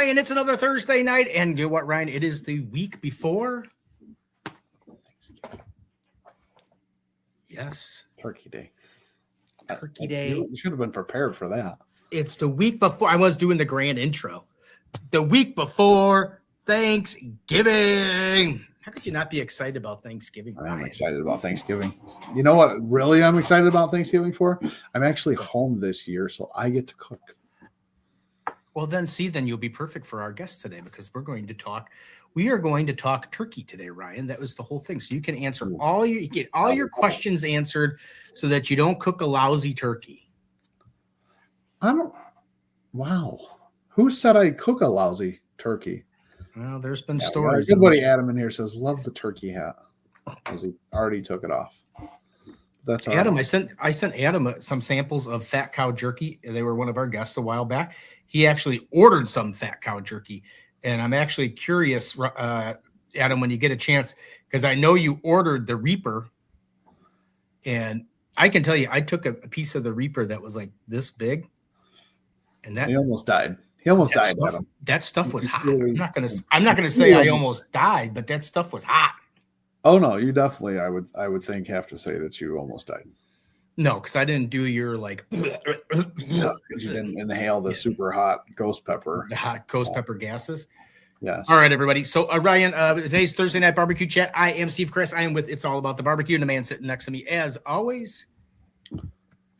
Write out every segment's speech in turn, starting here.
Ryan, it's another Thursday night, and you know what, Ryan? It is the week before. Yes. Turkey Day. Turkey Day. You should have been prepared for that. It's the week before. I was doing the grand intro. The week before Thanksgiving. How could you not be excited about Thanksgiving, Ryan? I'm excited about Thanksgiving. You know what really I'm excited about Thanksgiving for? I'm actually home this year, so I get to cook. Well, then you'll be perfect for our guest today because we are going to talk turkey today, Ryan. That was the whole thing. So you can answer get all your questions answered so that you don't cook a lousy turkey. Wow. Who said I cook a lousy turkey? Well, there's been stories. Good buddy Adam in here says, love the turkey hat. Because he already took it off. That's Adam. I sent Adam some samples of fat cow jerky. They were one of our guests a while back. He actually ordered some fat cow jerky. And I'm actually curious, Adam, when you get a chance, because I know you ordered the Reaper. And I can tell you, I took a piece of the Reaper that was like this big. And that he almost died. He almost died, Adam. That stuff was hot. I'm not gonna say I almost died, but that stuff was hot. Oh no, you definitely I would think have to say that you almost died. No, because I didn't do your like you didn't inhale the super hot ghost pepper. The hot ghost pepper gases. Yes. All right, everybody. So Ryan, today's Thursday night barbecue chat. I am Steve Chris. I am with It's All About the Barbecue, and the man sitting next to me, as always,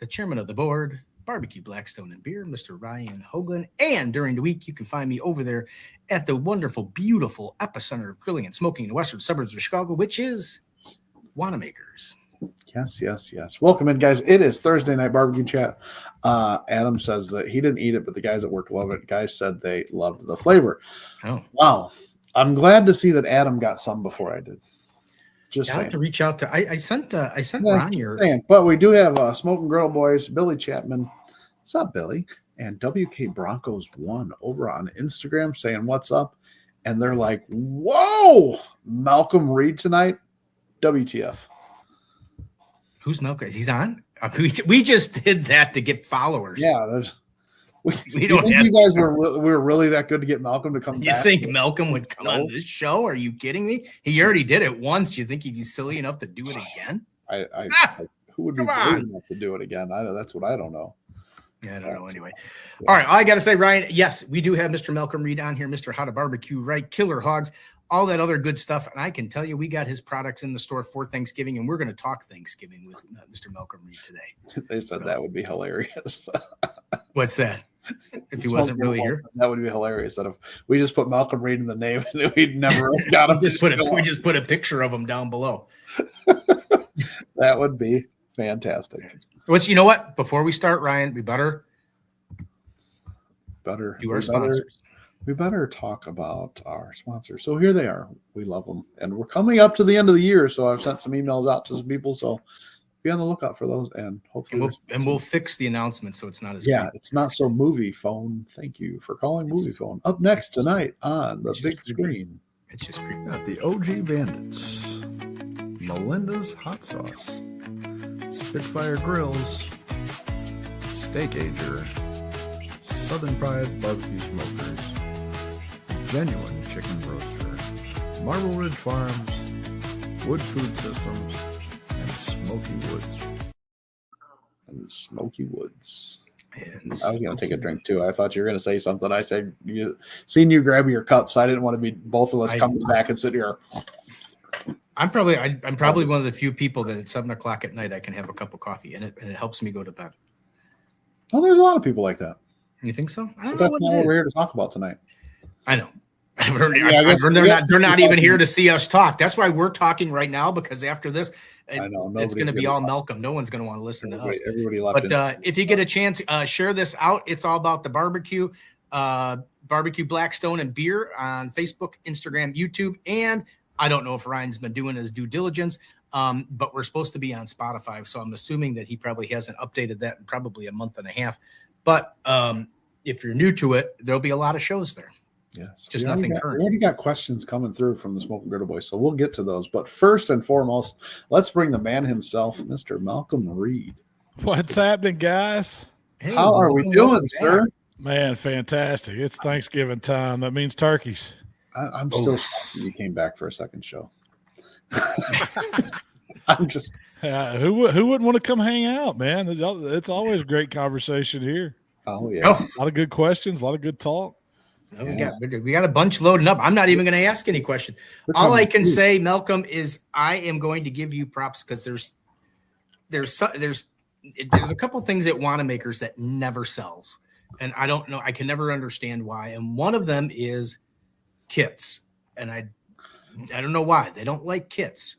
the chairman of the board, Barbecue Blackstone and Beer, Mr. Ryan Hoagland. And during the week, you can find me over there at the wonderful, beautiful epicenter of grilling and smoking in the western suburbs of Chicago, which is Wanamaker's. Yes. Welcome in, guys. It is Thursday night barbecue chat. Adam says that he didn't eat it, but the guys at work love it. Guys said they loved the flavor. Oh, wow! I'm glad to see that Adam got some before I did. Just I have to reach out to. I sent Ron your. But we do have Smoke and Grill Boys, Billy Chapman. What's up, Billy? And WK Broncos 1 over on Instagram saying what's up, and they're like, "Whoa, Malcom Reed tonight, WTF." Who's Malcom? He's on. We just did that to get followers. Yeah, we don't. You guys were really that good to get Malcom to come. You think Malcom would come on this show? Are you kidding me? He already did it once. You think he'd be silly enough to do it again? Who would be brave enough to do it again? That's what I don't know. Yeah, I don't know. Anyway, all right. All I got to say, Ryan, yes, we do have Mr. Malcom Reed on here, Mr. How to Barbecue Right, Killer Hogs, all that other good stuff. And I can tell you, we got his products in the store for Thanksgiving, and we're going to talk Thanksgiving with Mr. Malcom Reed today. They said that would be hilarious. What's that? If he wasn't really here, that would be hilarious. That if we just put Malcom Reed in the name, and we'd never got him. We just put a picture of him down below. That would be fantastic. You know what? Before we start, Ryan, we better do our sponsors. We better talk about our sponsors. So here they are. We love them. And we're coming up to the end of the year. So I've sent some emails out to some people. So be on the lookout for those. And hopefully we'll fix the announcement so it's not as it's not so movie phone. Thank you for calling movie phone. Up next tonight on the big screen. It's just creepy. Got the OG Bandits, Melinda's Hot Sauce, Spitfire Grills, Steak Ager, Southern Pride Barbecue Smokers, Genuine Chicken Roaster, Marble Ridge Farms, Wood Food Systems, and Smoky Woods. And I was going to take a drink too. I thought you were going to say something. I said, seen you grab your cup, so I didn't want to be both of us coming back and sit here. I'm probably one of the few people that at 7 o'clock at night I can have a cup of coffee and it helps me go to bed. Well, there's a lot of people like that. You think so? That's not what we're here to talk about tonight. I know. They're not even here to see us talk. That's why we're talking right now, because after this, it's going to be all Malcom. No one's going to want to listen to us. Everybody left. But if you get a chance, share this out. It's all about the barbecue. Barbecue Blackstone and Beer on Facebook, Instagram, YouTube, and I don't know if Ryan's been doing his due diligence, but we're supposed to be on Spotify. So I'm assuming that he probably hasn't updated that in probably a month and a half. But if you're new to it, there'll be a lot of shows there. Yes. Just nothing current. We already got questions coming through from the Smoke and Griddle Boys, so we'll get to those. But first and foremost, let's bring the man himself, Mr. Malcom Reed. What's happening, guys? Hey, how are we doing, sir? Man, fantastic. It's Thanksgiving time. That means turkeys. I'm still shocked that you came back for a second show. I'm just Who wouldn't want to come hang out, man? It's always a great conversation here. oh yeah. Oh, A lot of good questions, a lot of good talk. we got a bunch loading up. I'm not even going to ask any questions. They're All I coming can through. say, Malcolm, is I am going to give you props because there's a couple things at Wanamaker's that never sells, and I don't know. I can never understand why. And one of them is kits, and I don't know why they don't like kits.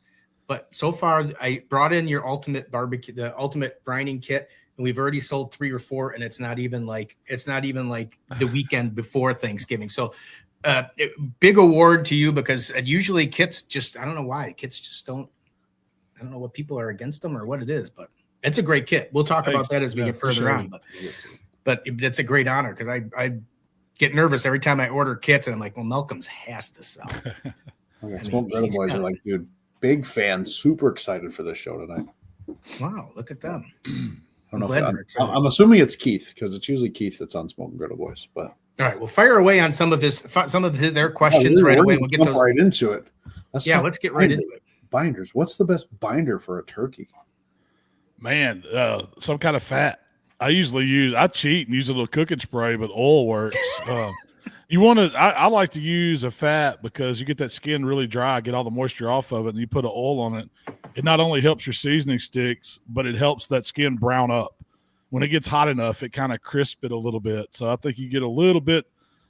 But so far, I brought in your ultimate barbecue, the ultimate brining kit, and we've already sold 3 or 4, and it's not even like the weekend before Thanksgiving. So, big award to you because usually kits just I don't know why kits just don't. I don't know what people are against them or what it is, but it's a great kit. We'll talk about that as we get further on. But it's a great honor because I get nervous every time I order kits, and I'm like, well, Malcolm's has to sell. Okay, Smoke Grill Boys are like, dude, big fans, super excited for this show tonight. Wow, look at them. I don't know glad if they're excited. I'm assuming it's Keith because it's usually Keith that's on Smoke Griddle Boys. But All right, we'll fire away on some of their questions right away. We'll get those right into it. Let's get right into it. Binders. What's the best binder for a turkey? Man, some kind of fat. I cheat and use a little cooking spray, but oil works. You want to, I like to use a fat because you get that skin really dry, get all the moisture off of it, and you put an oil on it. It not only helps your seasoning sticks, but it helps that skin brown up. When it gets hot enough, it kind of crisps it a little bit. So I think you get a little bit,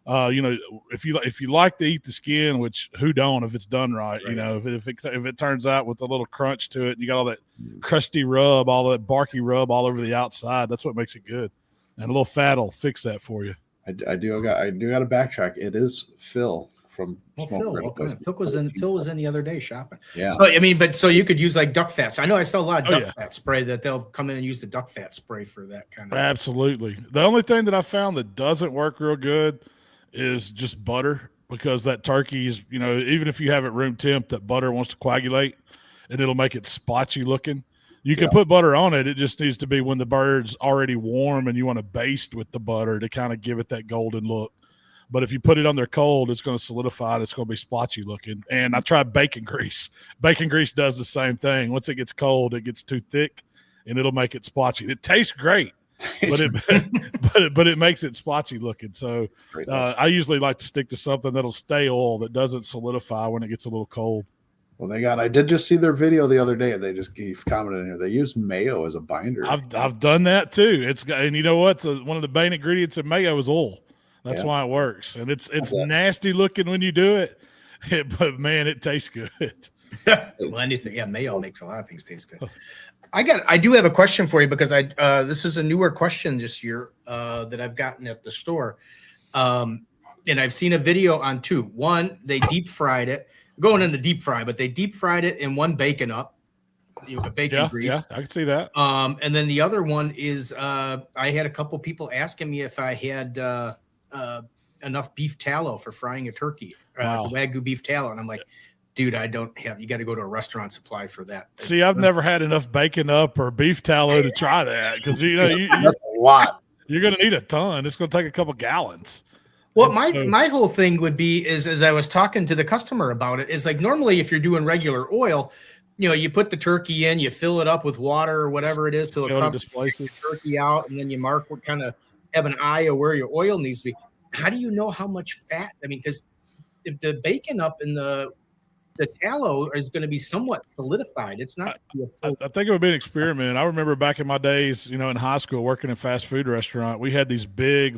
if you like to eat the skin, which who don't if it's done right, if it turns out with a little crunch to it, and you got all that crusty rub, all that barky rub all over the outside, that's what makes it good. And a little fat will fix that for you. I do got to backtrack. It is Phil from Phil was in the other day shopping. Yeah. So so you could use like duck fats. I know I sell a lot of duck fat spray that they'll come in and use the duck fat spray for that kind of. Absolutely. The only thing that I found that doesn't work real good is just butter, because that turkey's, even if you have it room temp, that butter wants to coagulate and it'll make it splotchy looking. You can put butter on it. It just needs to be when the bird's already warm and you want to baste with the butter to kind of give it that golden look. But if you put it on there cold, it's going to solidify and it's going to be splotchy looking. And I tried bacon grease. Bacon grease does the same thing. Once it gets cold, it gets too thick and it'll make it splotchy. It tastes great, but it makes it splotchy looking. So I usually like to stick to something that'll stay oil, that doesn't solidify when it gets a little cold. Well, I did just see their video the other day, and they just commented in here. They use mayo as a binder. I've done that too. And you know what? One of the main ingredients in mayo is oil. That's why it works. And it's nasty looking when you do it, but man, it tastes good. Well, mayo makes a lot of things taste good. I do have a question for you because this is a newer question this year that I've gotten at the store. And I've seen a video on 2. One, they deep fried it. Going in the deep fry, but they deep fried it in one bacon up, bacon grease. Yeah, I can see that. And then the other one is I had a couple people asking me if I had enough beef tallow for frying a turkey, the Wagyu beef tallow, and I'm like, dude, I don't have. You got to go to a restaurant supply for that. See, I've never had enough bacon up or beef tallow to try that because that's a lot. You're going to need a ton. It's going to take a couple gallons. Well, my whole thing would be is as I was talking to the customer about it, is like normally if you're doing regular oil, you put the turkey in, you fill it up with water or whatever it is till it comes the turkey out, and then you mark what kind of have an eye of where your oil needs to be. How do you know how much fat? I mean, because if the bacon up in the tallow is going to be somewhat solidified. It's not going to be a full. I think it would be an experiment. I remember back in my days, in high school working in a fast food restaurant, we had these big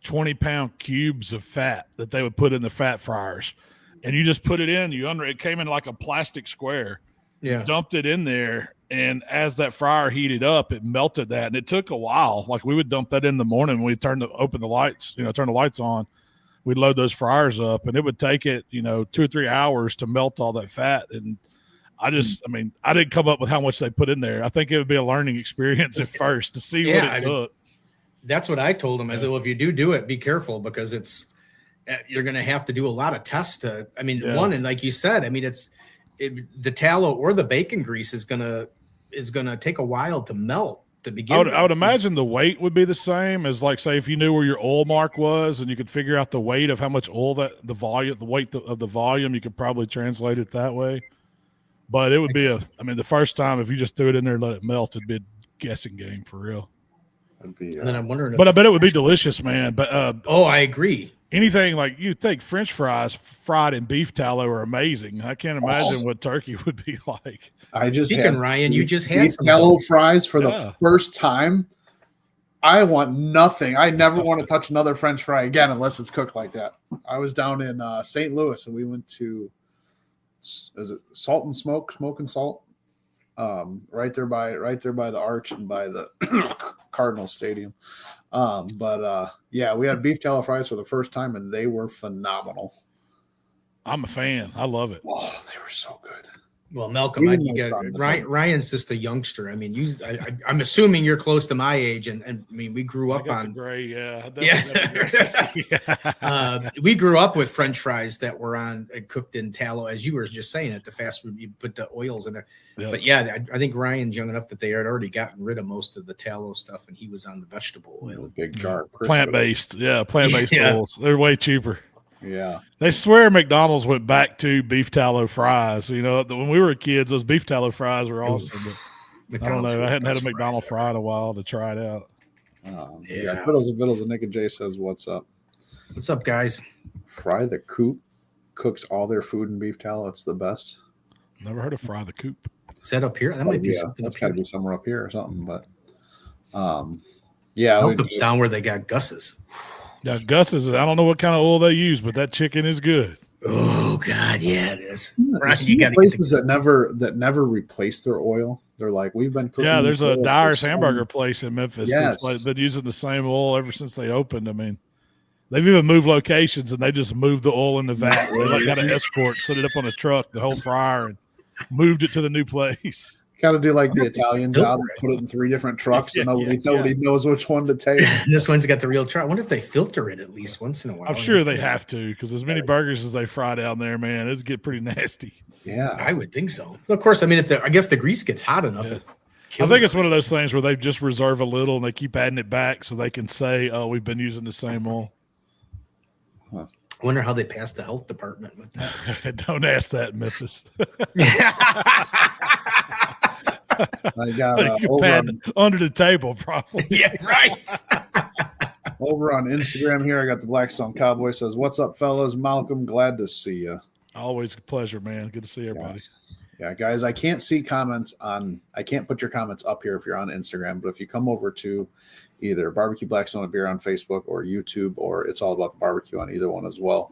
20-pound cubes of fat that they would put in the fat fryers, and you just put it in. It came in like a plastic square. Yeah, you dumped it in there, and as that fryer heated up, it melted that, and it took a while. Like we would dump that in the morning when we open the lights, turn the lights on. We'd load those fryers up, and it would take it, 2 or 3 hours to melt all that fat. And I didn't come up with how much they put in there. I think it would be a learning experience at first to see what it took. That's what I told him. I said, well, if you do it, be careful because you're going to have to do a lot of tests one. And like you said, the tallow or the bacon grease is going to take a while to melt. to begin with. I would imagine the weight would be the same as, like, say, if you knew where your oil mark was and you could figure out the weight of how much oil the weight of the volume, you could probably translate it that way. But it would be the first time if you just threw it in there and let it melt, it'd be a guessing game for real. And then I'm wondering, but I bet it would be delicious, man. But I agree. Anything like you think French fries fried in beef tallow are amazing. I can't imagine what turkey would be like. I just had Ryan. You just had beef tallow fries for the first time. I want nothing. I never want to touch another French fry again unless it's cooked like that. I was down in St. Louis and we went to is it Salt and Smoke and Salt, right there by the Arch and by the Cardinal Stadium. We had beef tallow fries for the first time and they were phenomenal. I'm a fan. I love it. Oh, they were so good. Well, Malcolm, Ryan's just a youngster. I mean, I'm assuming you're close to my age, and I mean, we grew up on gray, we grew up with French fries that were cooked in tallow, as you were just saying at the fast food. You put the oils in there, but I think Ryan's young enough that they had already gotten rid of most of the tallow stuff, and he was on the vegetable oil, big jar, plant-based oils. They're way cheaper. Yeah, they swear McDonald's went back to beef tallow fries. You know, when we were kids, those beef tallow fries were awesome. But I don't know. I hadn't had a McDonald's fry in a while to try it out. Fiddles and Nick and Jay says, "What's up? What's up, guys?" Fry the Coop cooks all their food in beef tallow. It's the best. Never heard of Fry the Coop. Is that up here? That might be something. That's got to be somewhere up here or something. But Malcolm's down where they got Gus's. Yeah, Gus's. I don't know what kind of oil they use, but that chicken is good. Oh God, yeah, it is. Places that never replace their oil. They're like, we've been cooking. Yeah, there's a Dyer's hamburger place in Memphis. Yes. It's like been using the same oil ever since they opened. I mean, they've even moved locations and they just moved the oil in the vat. They like got an escort, set it up on a truck, the whole fryer, and moved it to the new place. Got to do like the Italian job, put it in 3 different trucks, and nobody knows which one to take. This one's got the real truck. I wonder if they filter it at least once in a while. I'm sure they have to, because as many burgers as they fry down there, man, it'd get pretty nasty. Yeah, I would think so. Of course, I mean, I guess the grease gets hot enough. Yeah. I think it's one of those things where they just reserve a little and they keep adding it back so they can say, "Oh, we've been using the same oil." I wonder how they passed the health department with that. Don't ask that in Memphis. I got under the table, probably. Yeah, right. Over on Instagram here, I got the Blackstone Cowboy says, "What's up, fellas? Malcolm, glad to see you." Always a pleasure, man. Good to see everybody. Yeah, guys, I can't see comments I can't put your comments up here if you're on Instagram, but if you come over to either Barbecue Blackstone and Beer on Facebook or YouTube, or It's All About the Barbecue on either one as well,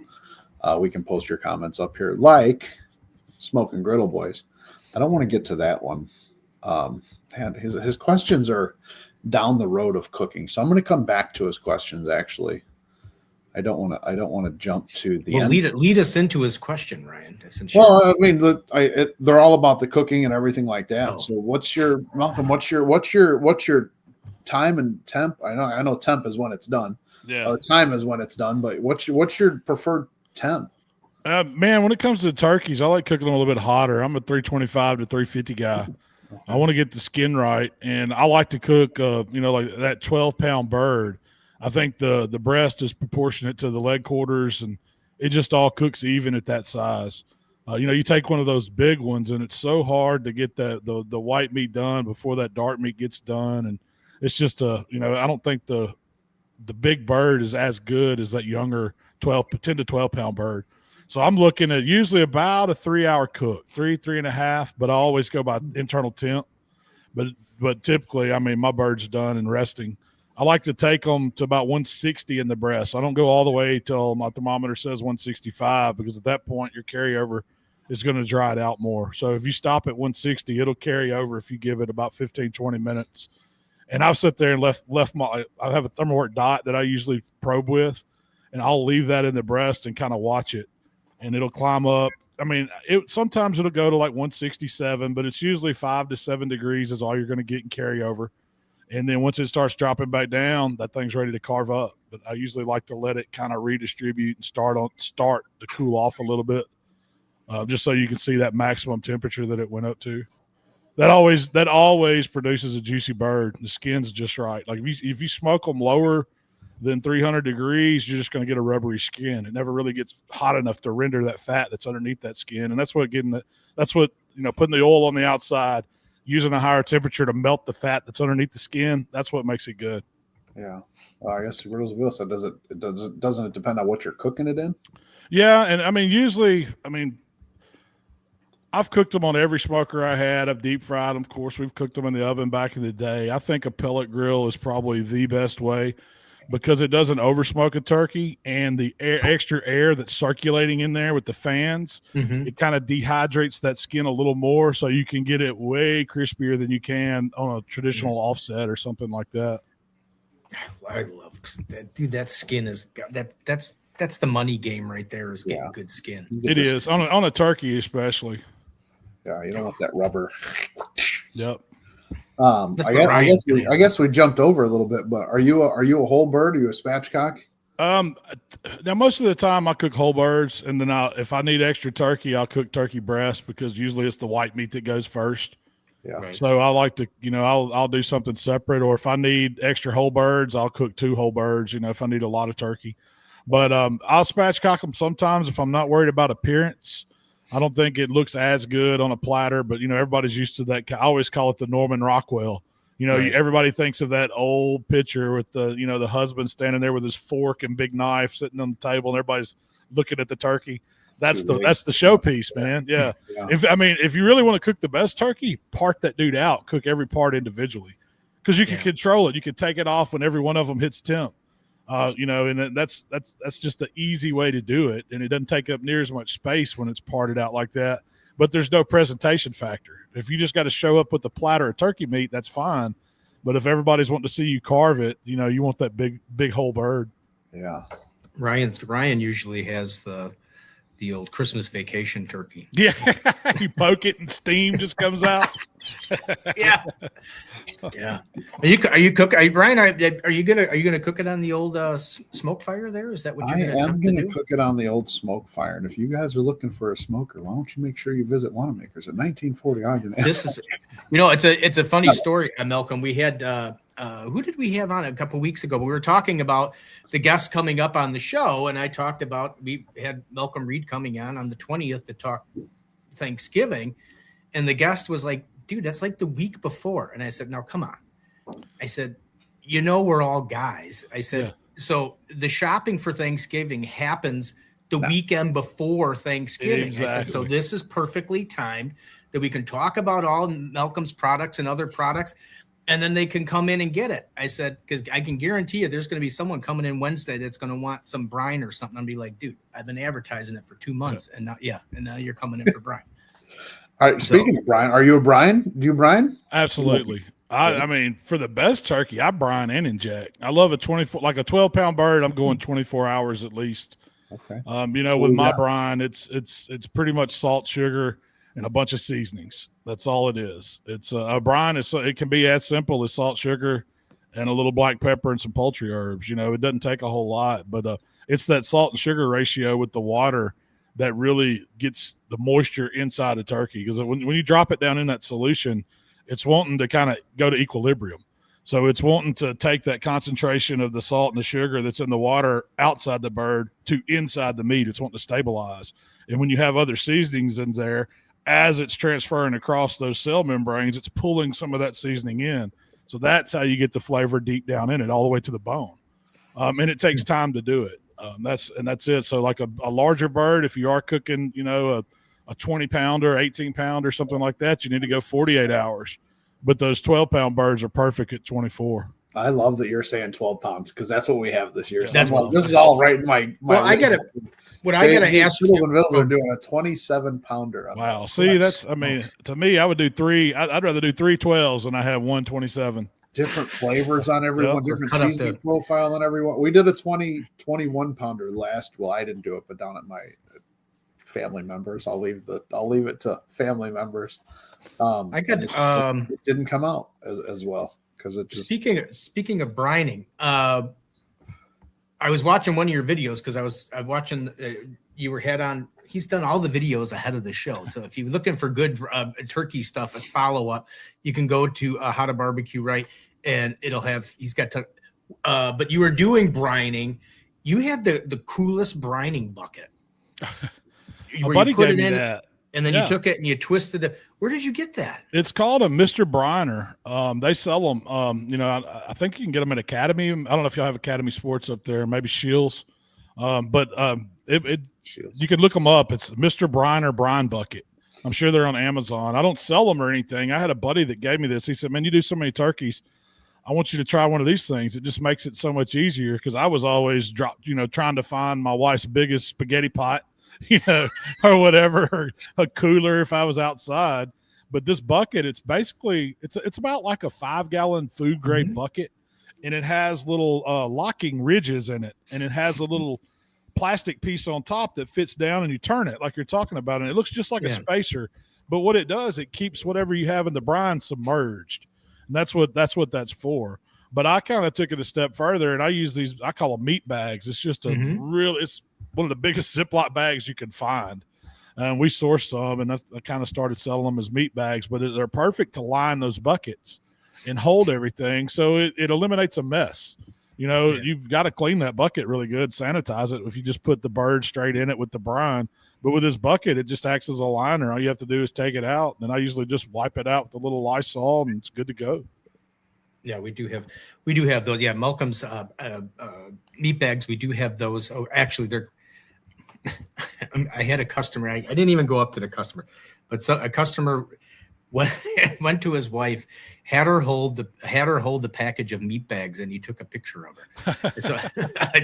we can post your comments up here, like Smoking Griddle Boys. I don't want to get to that one. And his questions are down the road of cooking, so I'm going to come back to his questions. Actually, I don't want to jump to the end. Lead us into his question, Ryan. Well, I mean, they're all about the cooking and everything like that. Oh. So, what's your time and temp? I know temp is when it's done. Yeah, or time is when it's done. But what's your preferred temp? Man, when it comes to turkeys, I like cooking them a little bit hotter. I'm a 325 to 350 guy. I want to get the skin right, and I like to cook, like that 12-pound bird. I think the breast is proportionate to the leg quarters, and it just all cooks even at that size. You take one of those big ones, and it's so hard to get the white meat done before that dark meat gets done, and it's just I don't think the big bird is as good as that younger 10 to 12-pound bird. So I'm looking at usually about a 3-hour cook, 3.5, but I always go by internal temp. But typically, I mean, my bird's done and resting. I like to take them to about 160 in the breast. I don't go all the way till my thermometer says 165, because at that point your carryover is going to dry it out more. So if you stop at 160, it'll carry over if you give it about 15, 20 minutes. And I've sat there and left I have a thermowork dot that I usually probe with, and I'll leave that in the breast and kind of watch it. And it'll climb up. I mean, sometimes it'll go to like 167, but it's usually 5 to 7 degrees is all you're going to get in carryover. And then once it starts dropping back down, that thing's ready to carve up. But I usually like to let it kind of redistribute and start to cool off a little bit, just so you can see that maximum temperature that it went up to. That always produces a juicy bird. The skin's just right. Like if you smoke them lower than 300 degrees, you're just going to get a rubbery skin. It never really gets hot enough to render that fat that's underneath that skin, and that's what putting the oil on the outside, using a higher temperature to melt the fat that's underneath the skin. That's what makes it good. Yeah, I guess riddles of Will said, doesn't it depend on what you're cooking it in? Yeah, and usually, I've cooked them on every smoker I had. I've deep fried them. Of course, we've cooked them in the oven back in the day. I think a pellet grill is probably the best way because it doesn't oversmoke a turkey, and the extra air that's circulating in there with the fans, it kind of dehydrates that skin a little more, so you can get it way crispier than you can on a traditional offset or something like that. I love that, dude. That skin is that's the money game right there. Is getting good skin. It is on a turkey especially. Yeah, you don't want that rubber. Yep. I guess we jumped over a little bit, but are you a whole bird? Are you a spatchcock? Now most of the time I cook whole birds, and then if I need extra turkey, I'll cook turkey breast because usually it's the white meat that goes first. Yeah. Right. So I like to, I'll do something separate, or if I need extra whole birds, I'll cook 2 whole birds. If I need a lot of turkey, but I'll spatchcock them sometimes if I'm not worried about appearance. I don't think it looks as good on a platter, but everybody's used to that. I always call it the Norman Rockwell. Right. Everybody thinks of that old picture with the husband standing there with his fork and big knife sitting on the table, and everybody's looking at the turkey. That's the showpiece, man. Yeah. If you really want to cook the best turkey, part that dude out, cook every part individually, because you can control it. You can take it off when every one of them hits temp. And that's just the easy way to do it, and it doesn't take up near as much space when it's parted out like that. But there's no presentation factor. If you just got to show up with a platter of turkey meat, that's fine. But if everybody's wanting to see you carve it, you want that big whole bird. Yeah. Ryan usually has the old Christmas vacation turkey. Yeah, you poke it and steam just comes out. Yeah. Are you cooking? Brian, are you gonna cook it on the old smoke fire there? Is that what you're I am gonna cook it on the old smoke fire? And if you guys are looking for a smoker, why don't you make sure you visit Wanamaker's at 1940 Ogden? This is, it's a funny story, Malcolm. We had who did we have on a couple weeks ago? We were talking about the guests coming up on the show, and I talked about we had Malcom Reed coming on the 20th to talk Thanksgiving, and the guest was like, dude, that's like the week before. And I said, now come on. I said, we're all guys. I said, so the shopping for Thanksgiving happens the weekend before Thanksgiving. Exactly. I said, so this is perfectly timed that we can talk about all Malcolm's products and other products, and then they can come in and get it. I said, because I can guarantee you there's going to be someone coming in Wednesday that's going to want some brine or something. I'll be like, dude, I've been advertising it for 2 months, and now you're coming in for brine. All right. Speaking of brine, are you a brine? Do you brine? Absolutely. For the best turkey, I brine and inject. I love a 12-pound bird. I'm going 24 hours at least. Okay. With my brine, it's pretty much salt, sugar, and a bunch of seasonings. That's all it is. It's a brine. It can be as simple as salt, sugar, and a little black pepper and some poultry herbs. It doesn't take a whole lot, but it's that salt and sugar ratio with the water that really gets the moisture inside a turkey. Because when you drop it down in that solution, it's wanting to kind of go to equilibrium. So it's wanting to take that concentration of the salt and the sugar that's in the water outside the bird to inside the meat. It's wanting to stabilize. And when you have other seasonings in there, as it's transferring across those cell membranes, it's pulling some of that seasoning in. So that's how you get the flavor deep down in it, all the way to the bone. And it takes time to do it. That's it. So like a larger bird, if you are cooking, a 20-pounder, 18-pounder, something like that, you need to go 48 hours. But those 12-pound birds are perfect at 24. I love that you're saying 12 pounds because that's what we have this year. So this is all right in my well, I got to ask you. Mills are doing a 27-pounder. Wow. See, to me, I would do 3. I'd rather do 3 12s than I have 1 27. Different flavors on everyone, different seasoning profile on everyone. We did a 21 pounder last. Well, I didn't do it, but down at my family members, I'll leave it to family members. It didn't come out as well because it just. Speaking of brining, I was watching one of your videos because I was watching you were had on. He's done all the videos ahead of the show. So if you're looking for good turkey stuff, a follow up, you can go to How to Barbecue Right, and it'll have. He's got to. But you were doing brining. You had the coolest brining bucket. My buddy gave me that. And then you took it and you twisted it. Where did you get that? It's called a Mr. Briner. They sell them. I think you can get them at Academy. I don't know if y'all have Academy Sports up there, maybe Shields. But you can look them up. It's Mr. Briner brine bucket. I'm sure they're on Amazon. I don't sell them or anything. I had a buddy that gave me this. He said, "Man, you do so many turkeys. I want you to try one of these things. It just makes it so much easier." Because I was always trying to find my wife's biggest spaghetti pot. Or whatever, or a cooler if I was outside. But this bucket, it's basically it's about like a 5-gallon food grade bucket, and it has little locking ridges in it, and it has a little plastic piece on top that fits down, and you turn it like you're talking about, and it looks just like a spacer. But what it does, it keeps whatever you have in the brine submerged, and that's what that's for. But I kind of took it a step further, and I use these. I call them meat bags. It's just it's one of the biggest Ziploc bags you can find. And we sourced some, and I kind of started selling them as meat bags, but they're perfect to line those buckets and hold everything. So it eliminates a mess. You've got to clean that bucket really good, sanitize it if you just put the bird straight in it with the brine. But with this bucket, it just acts as a liner. All you have to do is take it out, and I usually just wipe it out with a little Lysol, and it's good to go. Yeah, we do have those. Yeah, Malcolm's meat bags. We do have those. Oh, actually, they're. I had a customer. I didn't even go up to the customer, but a customer went to his wife, had her hold the package of meat bags, and he took a picture of her. So I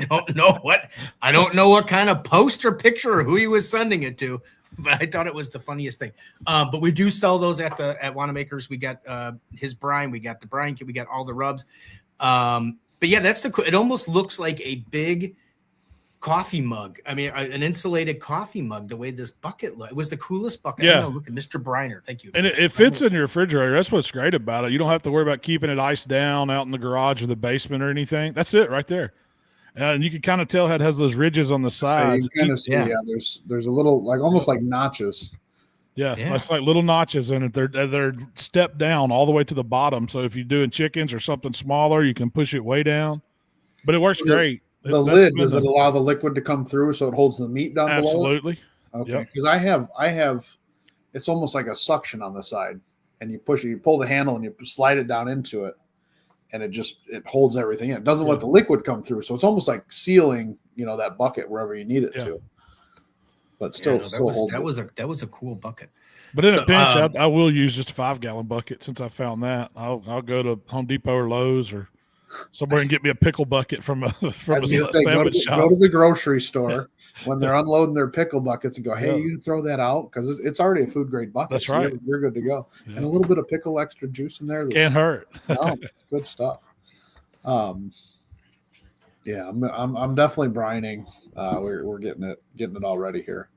don't know what kind of post or picture or who he was sending it to, but I thought it was the funniest thing. But we do sell those at Wanamaker's. We got his brine, we got the brine kit, we got all the rubs. But yeah, it almost looks like a big coffee mug. I mean, an insulated coffee mug. The way this bucket looked, it was the coolest bucket. Yeah, look at Mr. Briner. Thank you. And it fits in your refrigerator. That's what's great about it. You don't have to worry about keeping it iced down out in the garage or the basement or anything. That's it right there. And you can kind of tell how it has those ridges on the sides. So you kind of see, there's a little almost like notches. Yeah, it's like little notches in it. They're stepped down all the way to the bottom. So if you're doing chickens or something smaller, you can push it way down. But it works great. The lid, does it allow the liquid to come through so it holds the meat down below? Absolutely. Okay, because I have, it's almost like a suction on the side, and you pull the handle and you slide it down into it, and it holds everything in. It doesn't let the liquid come through, so it's almost like sealing, that bucket wherever you need it to. But still, that was a cool bucket. But in a pinch, I will use just a 5-gallon bucket. Since I found that, I'll go to Home Depot or Lowe's or somewhere and get me a pickle bucket from a sandwich shop. Go to the grocery store when they're unloading their pickle buckets and go, "Hey, you can throw that out," because it's already a food grade bucket. That's right. You're good to go. Yeah. And a little bit of pickle extra juice in there can't hurt. No, good stuff. I'm definitely brining. We're getting it all ready here.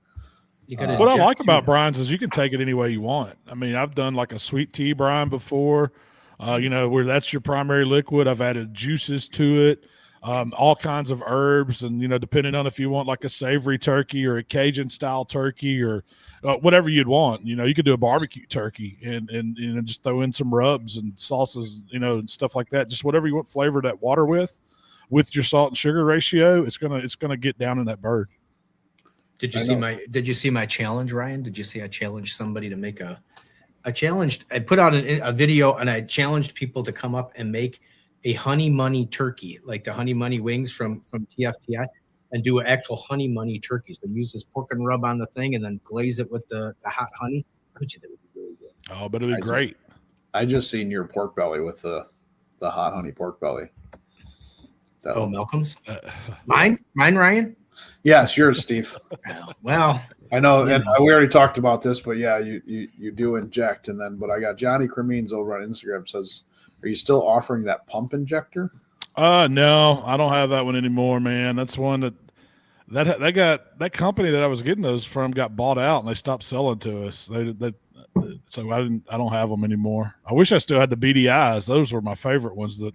What I like about brines is you can take it any way you want. I mean, I've done like a sweet tea brine before. Where that's your primary liquid. I've added juices to it, all kinds of herbs, and depending on if you want like a savory turkey or a Cajun style turkey or whatever you'd want. You could do a barbecue turkey and just throw in some rubs and sauces, and stuff like that. Just whatever you want flavor that water with your salt and sugar ratio. It's gonna get down in that bird. Did you see my challenge, Ryan? Did you see I challenged somebody to make I put out a video and I challenged people to come up and make a honey money turkey, like the honey money wings from TFTI, and do an actual honey money turkey. So use this pork and rub on the thing and then glaze it with the hot honey. I bet you that would be really good. Oh, but it'd be great. I just seen your pork belly with the hot honey pork belly. Malcolm's? Mine, Ryan? Yes, yours, Steve. Well, I know, and we already talked about this, but yeah, you do inject, but I got Johnny Cremines over on Instagram says, "Are you still offering that pump injector?" No, I don't have that one anymore, man. That's one that company that I was getting those from got bought out and they stopped selling to us. So I don't have them anymore. I wish I still had the BDIs. Those were my favorite ones. That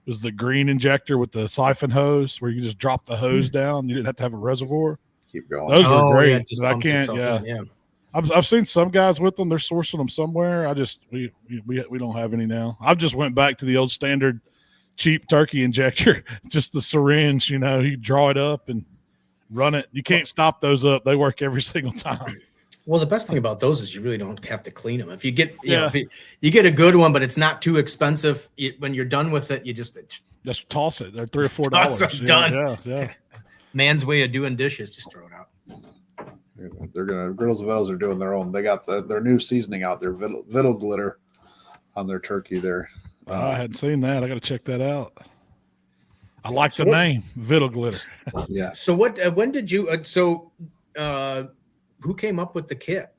was the green injector with the siphon hose where you just drop the hose down. You didn't have to have a reservoir. keep going. Those are great. Yeah, just but I pumped can't. itself Yeah. in, I've seen some guys with them. They're sourcing them somewhere. We don't have any now. I've just went back to the old standard cheap turkey injector, just the syringe. You draw it up and run it. You can't stop those up. They work every single time. Well, the best thing about those is you really don't have to clean them. If you get, Yeah. you get a good one, but it's not too expensive. When you're done with it, you just toss it. They're $3 or Toss $4. it, done. Yeah. Man's way of doing dishes, just throw it out. They're gonna Griddles and Vittles are doing their own. They got their new seasoning out there, Vittle glitter on their turkey there. I hadn't seen that. I got to check that out. I like the name, Vittle Glitter. Yeah. So when did you? Who came up with the kit?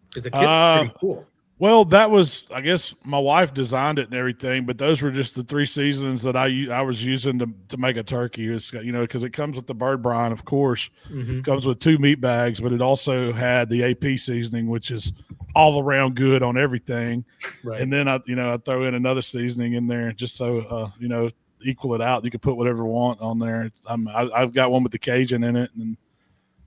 Because the kit's pretty cool. Well, that was, I guess, my wife designed it and everything, but those were just the 3 seasons that I was using to make a turkey. It's, because it comes with the bird brine, of course. Mm-hmm. Comes with 2 meat bags, but it also had the AP seasoning, which is all around good on everything. Right. And then I throw in another seasoning in there just so equal it out. You can put whatever you want on there. I've got one with the Cajun in it, and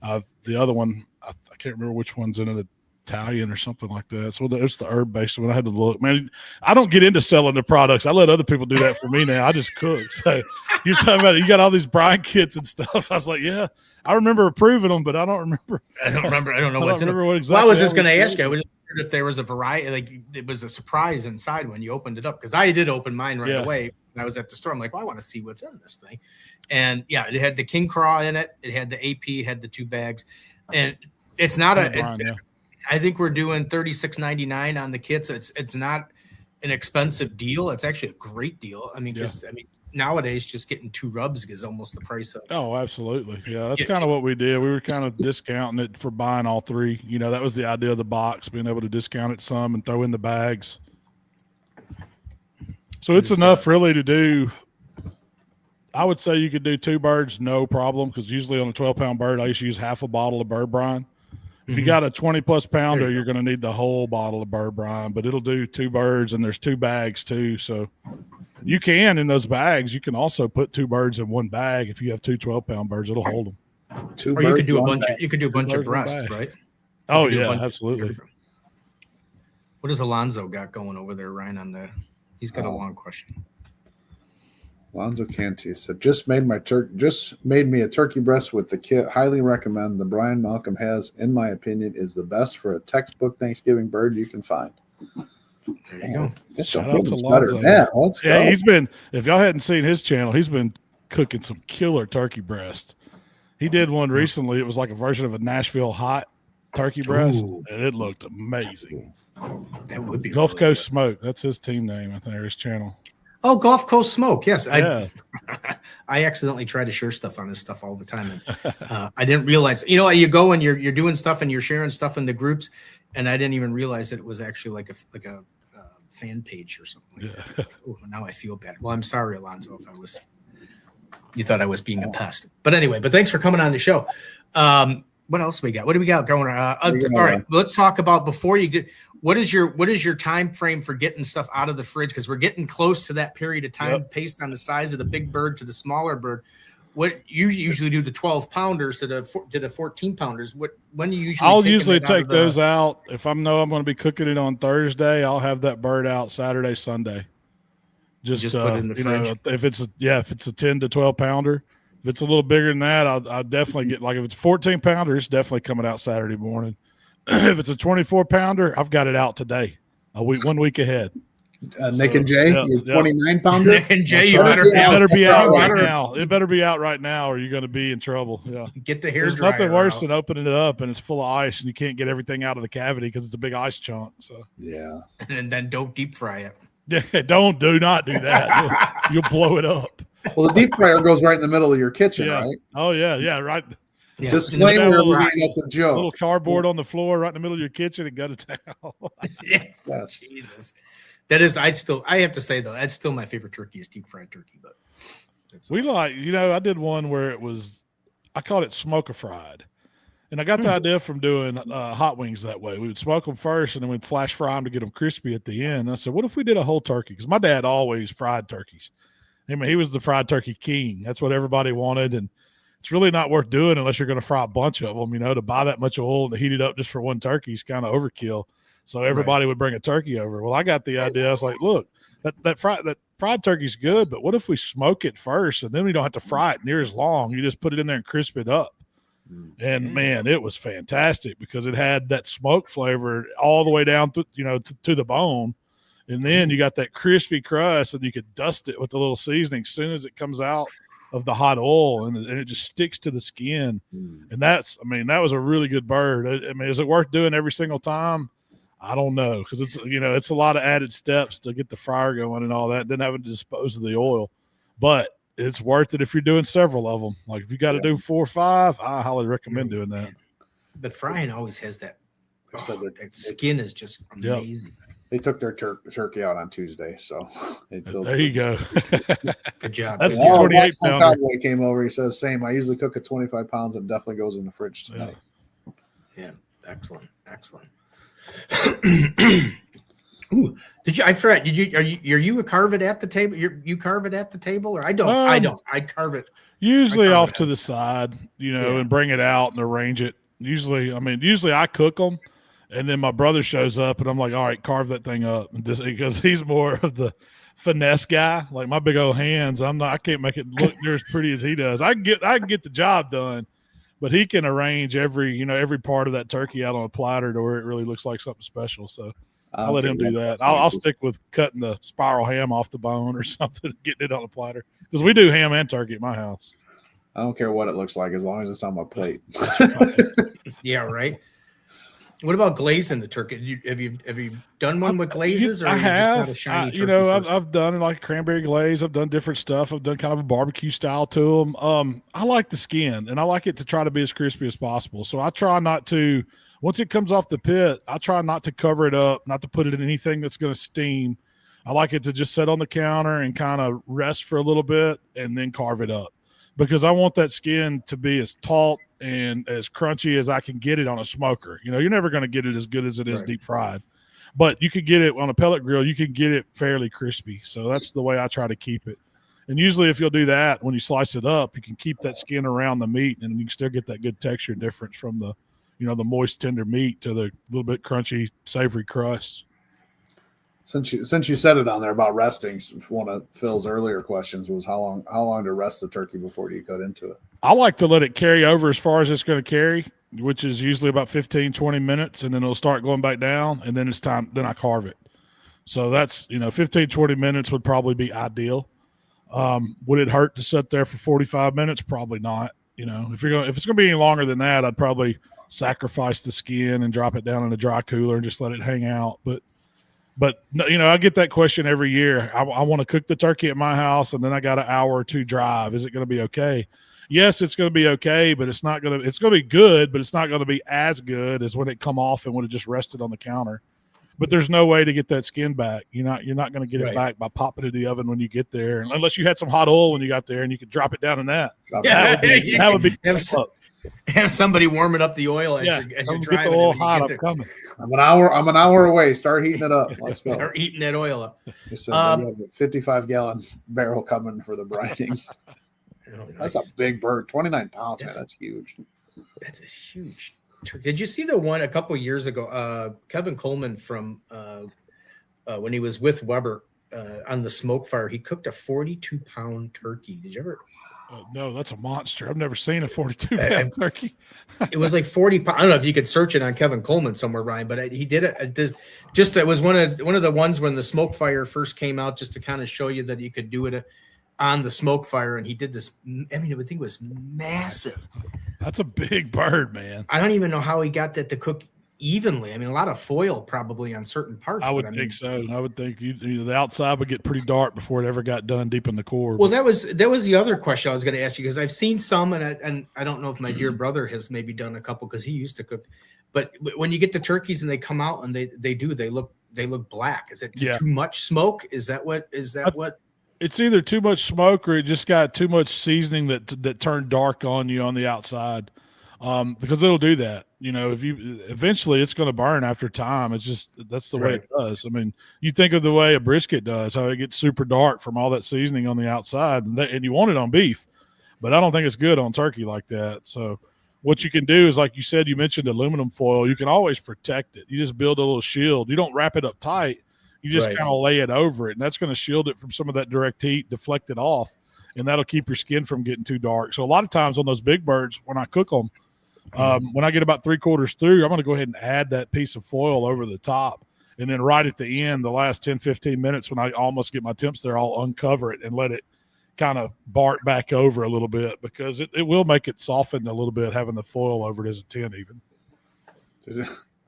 the other one I can't remember which one's in it. Italian or something like that. So there's the herb based one. I had to look, man. I don't get into selling the products. I let other people do that for me now. I just cook. So you're talking about it. You got all these brine kits and stuff. I was like, yeah, I remember approving them, but I don't remember. I don't know what's in it. Well, I was just going to ask you. I was wondering if there was a variety, like it was a surprise inside when you opened it up, because I did open mine right away when I was at the store. I'm like, well, I want to see what's in this thing, and yeah, it had the King Craw in it. It had the AP, had the 2 bags, and it's not I think we're doing $36.99 on the kits. It's not an expensive deal. It's actually a great deal. I mean, because nowadays just getting 2 rubs is almost the price of. Oh, absolutely. Yeah, that's kind of what we did. We were kind of discounting it for buying all 3. That was the idea of the box, being able to discount it some and throw in the bags. So it's enough really to do. I would say you could do 2 birds, no problem, because usually on a 12-pound bird, I used to use half a bottle of bird brine. If you got a 20-plus pounder, you're going to need the whole bottle of bird brine, but it'll do 2 birds, and there's 2 bags too. So you can, in those bags, you can also put 2 birds in one bag. If you have 2 12-pound birds, it'll hold them. 2 or you could do a bunch. bag. You could do a bunch of breasts, right? Oh yeah, absolutely. What does Alonzo got going over there, Ryan? He's got a long question. Alonzo Canty said, just made me a turkey breast with the kit. Highly recommend. The Brian Malcolm has, in my opinion, is the best for a textbook Thanksgiving bird you can find. There you go. Shout out to Alonzo. Yeah, let's go. He's been, if y'all hadn't seen his channel, he's been cooking some killer turkey breast. He did one recently. It was like a version of a Nashville hot turkey breast, and it looked amazing. That would be Gulf really Coast good. Smoke. That's his team name, I think, or his channel. Oh, Gulf Coast Smoke. Yes. Yeah. I accidentally try to share stuff on this stuff all the time. And I didn't realize, you go and you're doing stuff and you're sharing stuff in the groups. And I didn't even realize that it was actually like a fan page or something like that. Oh, now I feel bad. Well, I'm sorry, Alonzo, if you thought I was being a pest. But anyway, thanks for coming on the show. What else we got? What do we got going on? All right, let's talk about before you get. What is your time frame for getting stuff out of the fridge? Because we're getting close to that period of time based on the size of the big bird to the smaller bird. What you usually do the 12-pounders to the 14-pounders? When do you usually? I'll usually take those out if I'm going to be cooking it on Thursday. I'll have that bird out Saturday, Sunday. Just put it in the fridge. If it's a 10 to 12-pounder. If it's a little bigger than that, I'll definitely get, like if it's a 14-pounder, it's definitely coming out Saturday morning. If it's a 24-pounder, I've got it out today, 1 week ahead. Nick and Jay, 29-pounder. Nick and Jay, it better be out right now. It better be out right now, or you're going to be in trouble. Yeah, get the hair. There's nothing worse than opening it up and it's full of ice and you can't get everything out of the cavity because it's a big ice chunk. So yeah, and then don't deep fry it. Yeah, do not do that. You'll blow it up. Well, the deep fryer goes right in the middle of your kitchen, right? Oh yeah, right. Yeah. Disclaimer: that's a joke. Little cardboard on the floor right in the middle of your kitchen and gut it down. Yes. Jesus, that is. I have to say though, that's still my favorite turkey is deep fried turkey. But I did one where I called it smoker fried, and I got the idea from doing hot wings that way. We would smoke them first, and then we'd flash fry them to get them crispy at the end. And I said, what if we did a whole turkey? Because my dad always fried turkeys. I mean, he was the fried turkey king. That's what everybody wanted, and it's really not worth doing unless you're going to fry a bunch of them. To buy that much oil and to heat it up just for one turkey is kind of overkill. So everybody would bring a turkey over. Well, I got the idea. I was like, look, that fried turkey's good, but what if we smoke it first and then we don't have to fry it near as long? You just put it in there and crisp it up. And man, it was fantastic because it had that smoke flavor all the way down to the bone. And then you got that crispy crust and you could dust it with a little seasoning as soon as it comes out of the hot oil and it just sticks to the skin. And that was a really good bird. Is it worth doing every single time? I don't know. Cause it's a lot of added steps to get the fryer going and all that. Then having to dispose of the oil, but it's worth it if you're doing several of them. Like if you got to do 4 or 5, I highly recommend doing that. But frying always has that. That skin is just amazing. Yep. They took their turkey out on Tuesday, so there you go. Good job. That's the 28 pounder. Cowboy came over. He says, "Same. I usually cook at 25 pounds, and definitely goes in the fridge tonight." Yeah, excellent. Ooh, I forgot. Are you carve it at the table? You carve it at the table, or I don't. I carve it. Usually off to the side, and bring it out and arrange it. Usually I cook them, and then my brother shows up, and I'm like, all right, carve that thing up, and just because he's more of the finesse guy. Like my big old hands, I can't make it look near as pretty as he does. I can get the job done, but he can arrange every part of that turkey out on a platter to where it really looks like something special. So I'll let him do that. I'll stick with cutting the spiral ham off the bone or something, getting it on a platter because we do ham and turkey at my house. I don't care what it looks like as long as it's on my plate. Yeah, right. What about glazing the turkey? Have you done one with glazes, or I have? Just not a shiny turkey I've done like cranberry glaze. I've done different stuff. I've done kind of a barbecue style to them. I like the skin, and I like it to try to be as crispy as possible. So I try not to. Once it comes off the pit, I try not to cover it up, not to put it in anything that's going to steam. I like it to just sit on the counter and kind of rest for a little bit and then carve it up because I want that skin to be as taut and as crunchy as I can get it on a smoker. You're never going to get it as good as it is deep fried, but you could get it on a pellet grill. You can get it fairly crispy. So that's the way I try to keep it. And usually if you'll do that, when you slice it up, you can keep that skin around the meat and you can still get that good texture difference from the moist, tender meat to the little bit crunchy, savory crust. Since you said it on there about resting, one of Phil's earlier questions was how long to rest the turkey before you cut into it? I like to let it carry over as far as it's going to carry, which is usually about 15, 20 minutes, and then it'll start going back down, and then it's time. Then I carve it. So that's 15, 20 minutes would probably be ideal. Would it hurt to sit there for 45 minutes? Probably not. If it's going to be any longer than that, I'd probably sacrifice the skin and drop it down in a dry cooler and just let it hang out. But I get that question every year. I want to cook the turkey at my house, and then I got an hour or two drive. Is it going to be okay? Yes, it's going to be okay, but it's going to be good, but it's not going to be as good as when it come off and when it just rested on the counter. But there's no way to get that skin back. You're not going to get it back by popping it in the oven when you get there, unless you had some hot oil when you got there and you could drop it down in that. That would be have somebody warming up the oil as you're driving. Get the oil hot. I'm coming. I'm an hour away. Start heating it up. Let's go. Start heating that oil up. We have a 55-gallon barrel coming for the brining. Oh, nice. That's a big bird. 29 pounds, man. That's huge. That's a huge. Did you see the one a couple of years ago? Kevin Coleman from when he was with Weber on the smoke fire, he cooked a 42-pound turkey. Did you ever? No, that's a monster. I've never seen a 42-pound turkey. It was like 40 pounds. I don't know if you could search it on Kevin Coleman somewhere, Ryan, but he did it. It was one of the ones when the smoke fire first came out, just to kind of show you that you could do it on the smoke fire. And he did this. I mean, I would think it was massive. That's a big bird, man. I don't even know how he got that to cook evenly. I mean, a lot of foil probably on certain parts. I would think so. I would think the outside would get pretty dark before it ever got done deep in the core. Well, that was the other question I was going to ask you, because I've seen some, and I don't know if my dear brother has maybe done a couple because he used to cook. But when you get the turkeys and they come out and they look black. Is it too much smoke? Is that what? It's either too much smoke or it just got too much seasoning that turned dark on you on the outside. Because it'll do that. If you eventually it's going to burn after time. It's just that's the way it does. I mean, you think of the way a brisket does, how it gets super dark from all that seasoning on the outside, and you want it on beef. but I don't think it's good on turkey like that. So what you can do is, like you said, you mentioned aluminum foil. You can always protect it. You just build a little shield. You don't wrap it up tight. You just kind of lay it over it, and that's going to shield it from some of that direct heat, deflect it off, and that'll keep your skin from getting too dark. So a lot of times on those big birds, when I cook them, when I get about 3/4 through, I'm going to go ahead and add that piece of foil over the top. And then right at the end, the last 10, 15 minutes, when I almost get my temps there, I'll uncover it and let it kind of bark back over a little bit, because it will make it soften a little bit, having the foil over it as a tin even.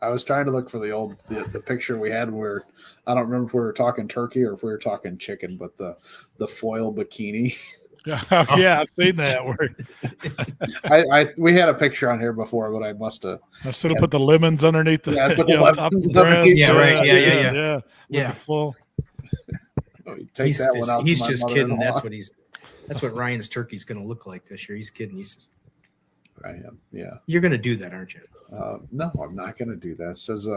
I was trying to look for the picture we had where, I don't remember if we were talking turkey or if we were talking chicken, but the foil bikini. Yeah, I've seen that. We had a picture on here before, but I must have. I should have put the lemons underneath the, put the lemons top of the underneath. bread. Yeah, right. Yeah. With the full. Take that one out. He's just kidding. That's what Ryan's turkey's going to look like this year. He's kidding. He's just. I am. Yeah. You're going to do that, aren't you? No, I'm not going to do that. It says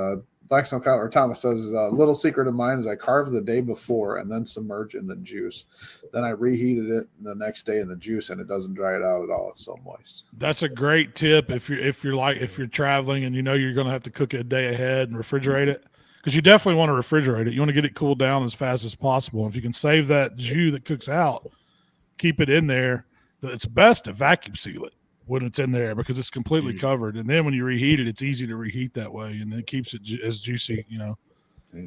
Blackstone or Thomas says a little secret of mine is I carved the day before and then submerge in the juice. Then I reheated it the next day in the juice, and it doesn't dry it out at all. It's so moist. That's a great tip if you're traveling and you know you're going to have to cook it a day ahead and refrigerate it, because you definitely want to refrigerate it. You want to get it cooled down as fast as possible. If you can save that jus that cooks out, keep it in there. It's best to vacuum seal it when it's in there, because it's completely covered. And then when you reheat it, it's easy to reheat that way, and it keeps it as juicy,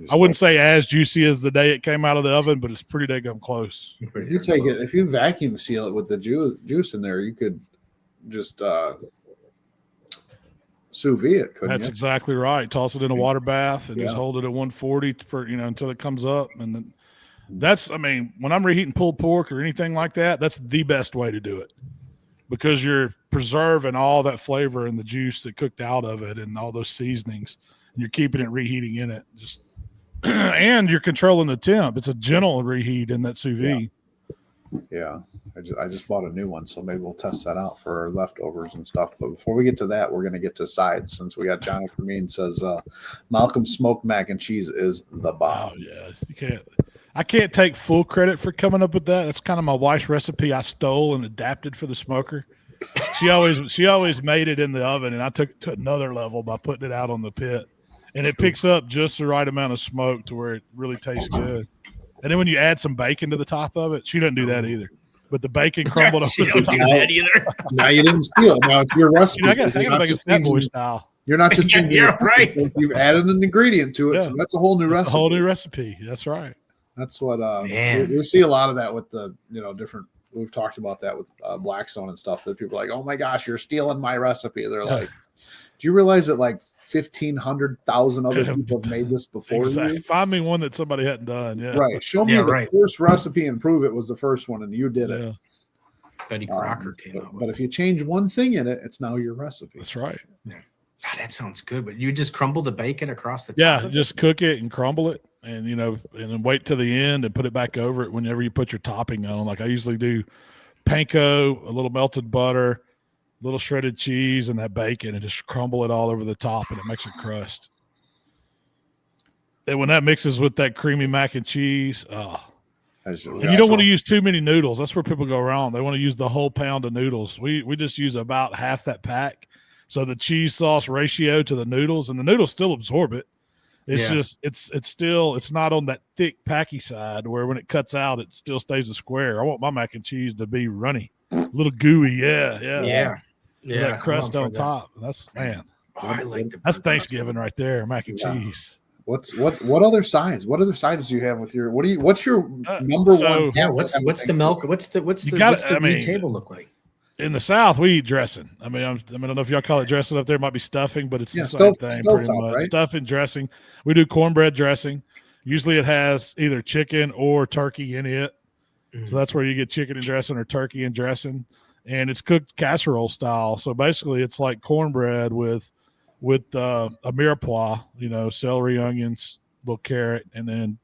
I wouldn't say as juicy as the day it came out of the oven, but it's pretty daggum close. You take it, if you vacuum seal it with the juice in there, you could just sous vide it, couldn't That's you? exactly right. Toss it in a water bath and just hold it at 140 for until it comes up. And then when I'm reheating pulled pork or anything like that, that's the best way to do it, because you're preserving all that flavor and the juice that cooked out of it and all those seasonings, and you're keeping it reheating in it. Just and you're controlling the temp. It's a gentle reheat in that sous vide. Yeah. I just bought a new one, so maybe we'll test that out for our leftovers and stuff. But before we get to that, we're going to get to sides, since we got Johnny Cremine says Malcom smoked mac and cheese is the bomb. Oh yeah, I can't take full credit for coming up with that. That's kind of my wife's recipe. I stole and adapted for the smoker. She always made it in the oven, and I took it to another level by putting it out on the pit, and it picks up just the right amount of smoke to where it really tastes good. And then when you add some bacon to the top of it, she doesn't do that either. But the bacon crumbled over the top. Do that either. Now you didn't steal it. Now it's your recipe. I got to make it Fat Boy style. You're not just changing Yeah, right. You've added an ingredient to it, so that's a whole new recipe. A whole new recipe. That's right. That's what we see a lot of that with the different. We've talked about that with Blackstone and stuff, that people are like, oh my gosh, you're stealing my recipe. They're like, do you realize that like 1,500,000 other people have made this before you? Find me one that somebody hadn't done. Yeah, right. Show me the first recipe and prove it was the first one, and you did it. Betty Crocker came out with but if you change one thing in it, it's now your recipe. That's right. Yeah. God, that sounds good. But you just crumble the bacon across the top. Yeah, just cook it and crumble it, and and then wait till the end and put it back over it whenever you put your topping on. Like I usually do panko, a little melted butter, a little shredded cheese, and that bacon, and just crumble it all over the top, and it makes a crust. And when that mixes with that creamy mac and cheese, and you don't want to use too many noodles. That's where people go wrong. They want to use the whole pound of noodles. We just use about half that pack. So the cheese sauce ratio to the noodles, and the noodles still absorb it. It's just it's not on that thick packy side where when it cuts out, it still stays a square. I want my mac and cheese to be runny, a little gooey. Yeah. That crust on top. That's I like that's Thanksgiving right there, mac and cheese. What other sides? What other sides do you have with your? What's your number one? Yeah, what's the milk? What's the meat table look like? In the South, we eat dressing. I don't know if y'all call it dressing up there. It might be stuffing, but it's the same thing pretty much. Right? Stuffing, dressing. We do cornbread dressing. Usually it has either chicken or turkey in it. So that's where you get chicken and dressing or turkey and dressing. And it's cooked casserole style. So basically it's like cornbread with a mirepoix, celery, onions, little carrot, and then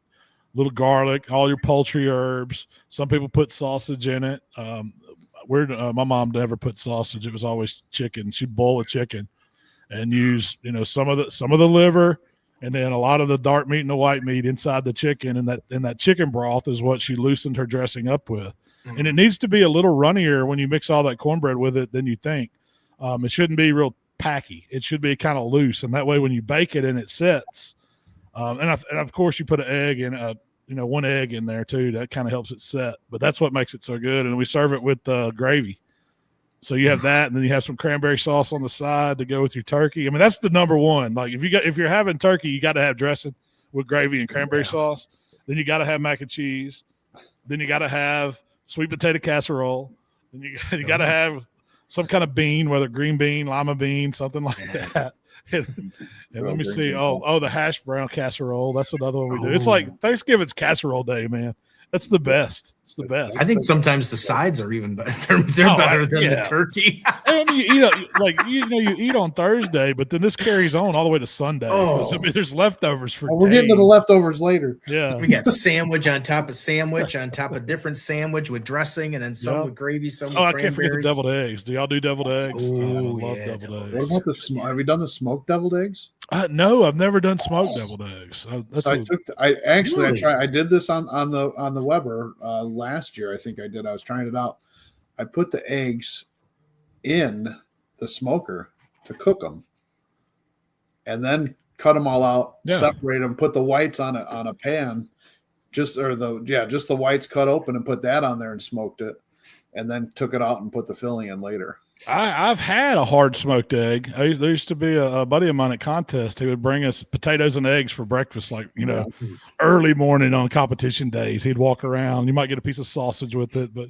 little garlic, all your poultry herbs. Some people put sausage in it. My mom never put sausage. It was always chicken. She'd boil a chicken and use, some of the liver And then a lot of the dark meat and the white meat inside the chicken, and that chicken broth is what she loosened her dressing up with. Mm. And it needs to be a little runnier when you mix all that cornbread with it than you think. It shouldn't be real packy. It should be kind of loose, and that way when you bake it and it sets. And of course you put an egg in, one egg in there too. That kind of helps it set. But that's what makes it so good. And we serve it with gravy. So you have that, and then you have some cranberry sauce on the side to go with your turkey. I mean, that's the number one. Like if you're having turkey, you got to have dressing with gravy and cranberry sauce. Then you got to have mac and cheese. Then you got to have sweet potato casserole. Then you got to have some kind of bean, whether green bean, lima bean, something like that. And let me see. The hash brown casserole. That's another one we do. It's like Thanksgiving's casserole day, man. That's the best. It's the best. I think sometimes the sides are even better. They're better than the turkey. I mean, you eat on Thursday, but then this carries on all the way to Sunday. I mean, there's leftovers for. We're getting to the leftovers later. Yeah, we got sandwich on top of sandwich on top of different sandwich with dressing, and then some with gravy, some with cranberries. I can't forget the deviled eggs. Do y'all do develed eggs? Ooh, I love deviled eggs. What about have you done the smoked deviled eggs? No, I've never done smoked deviled eggs. I did this on the Weber last year. I think I did. I was trying it out. I put the eggs in the smoker to cook them, and then cut them all out, separate them, put the whites on a pan, just the whites cut open, and put that on there and smoked it, and then took it out and put the filling in later. I've had a hard smoked egg. There used to be a buddy of mine at contest who would bring us potatoes and eggs for breakfast, early morning on competition days. He'd walk around. You might get a piece of sausage with it, but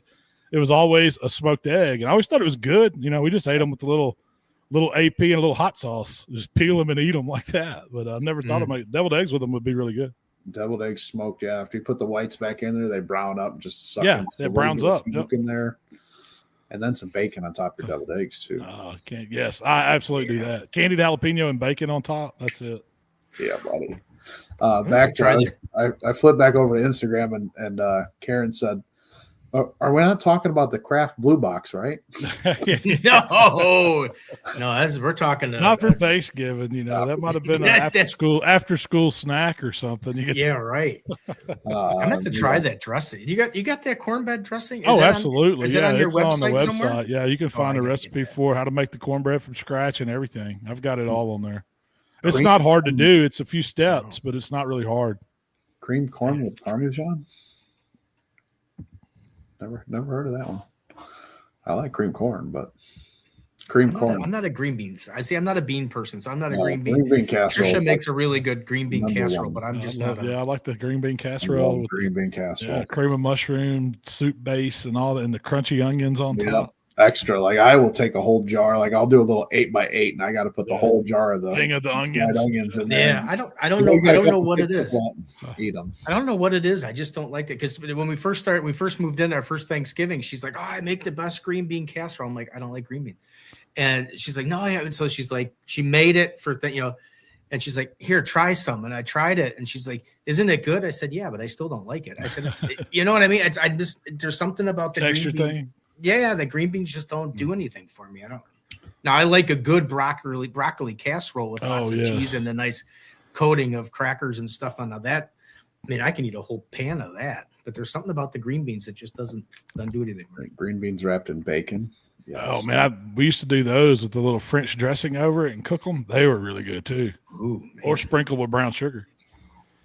it was always a smoked egg. And I always thought it was good. We just ate them with a little AP and a little hot sauce. Just peel them and eat them like that. But I never thought of making deviled eggs with them would be really good. Deviled eggs smoked, yeah. After you put the whites back in there, they brown up and just suck it browns up. In there. And then some bacon on top of your deviled eggs too. Yes, I absolutely do that. Candied jalapeno and bacon on top. That's it. Yeah, buddy. I flipped back over to Instagram and Karen said, "Are we not talking about the Kraft Blue Box, right?" No, we're talking not for Thanksgiving. That might have been an after school snack or something. Right. I'm going to try that dressing. You got that cornbread dressing? Absolutely. Is it on your website on the website somewhere? Yeah, you can find a recipe for how to make the cornbread from scratch and everything. I've got it all on there. It's not hard to do. It's a few steps, but it's not really hard. Creamed corn with Parmesan. Never heard of that one. I like cream corn, but corn. I'm not a green bean. I'm not a bean person, so I'm not a green bean. Green bean casserole. Trisha makes a really good green bean casserole, but I'm just not. I like the green bean casserole. Green bean casserole. Cream of mushroom, soup base, and all that, and the crunchy onions on top. Extra. Like I will take a whole jar. Like I'll do a little 8x8, and I got to put the whole jar of the thing of the onions in there. Yeah, I don't know what it is. Eat them. I don't know what it is. I just don't like it because when we first moved in our first Thanksgiving, she's like, "Oh, I make the best green bean casserole." I'm like, "I don't like green beans," and she's like, "No, I haven't." So she's like, she made it for and she's like, "Here, try some." And I tried it, and she's like, "Isn't it good?" I said, "Yeah, but I still don't like it." I said, "It's you know what I mean?" There's something about the texture green bean thing. Yeah, the green beans just don't do anything for me. I don't. Now I like a good broccoli casserole with lots of cheese and a nice coating of crackers and stuff on that. I mean, I can eat a whole pan of that, but there's something about the green beans that just doesn't do anything. Right. Green beans wrapped in bacon. Yes. Oh man, we used to do those with the little French dressing over it and cook them. They were really good too. Ooh, or sprinkled with brown sugar.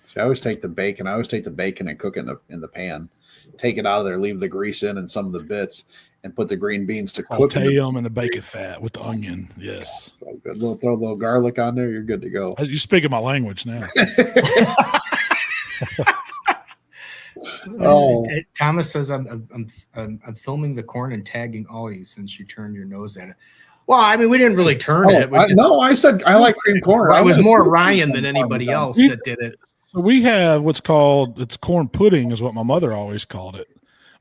See, I always take the bacon. And cook it in the pan. Take it out of there, leave the grease in and some of the bits, and put the green beans to cook them in the bacon fat with the onion. Yes, so good. Throw a little garlic on there. You're good to go. You're speaking my language now. Thomas says I'm filming the corn and tagging all you since you turned your nose at it. Well, I mean, we didn't really turn it. I said I like cream corn. It was more Ryan than anybody else that did it. So we have what's called corn pudding is what my mother always called it.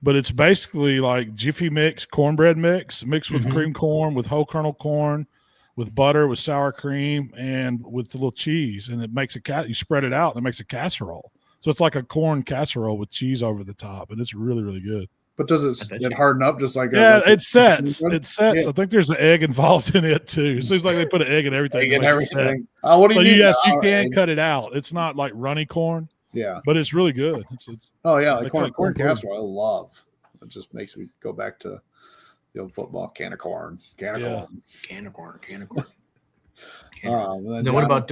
But it's basically like Jiffy mix, cornbread mixed with cream corn, with whole kernel corn, with butter, with sour cream, and with a little cheese. And it makes you spread it out and it makes a casserole. So it's like a corn casserole with cheese over the top. And it's really, really good. But does bet it you. harden up just like Yeah, like it sets. Yeah. It sets. Yeah. I think there's an egg involved in it too. It seems like they put an egg in everything. Egg to and make it set. everything. Oh, what do So you mean? yes, you Oh, can egg. cut it out. It's not like runny corn, Yeah. but it's really good. It's Oh yeah, they like call corn, it corn corn casserole. I love. It just makes me go back to the old football can of corn. Can of Yeah. corn. Can of corn. Can of corn. Then Now, what John- about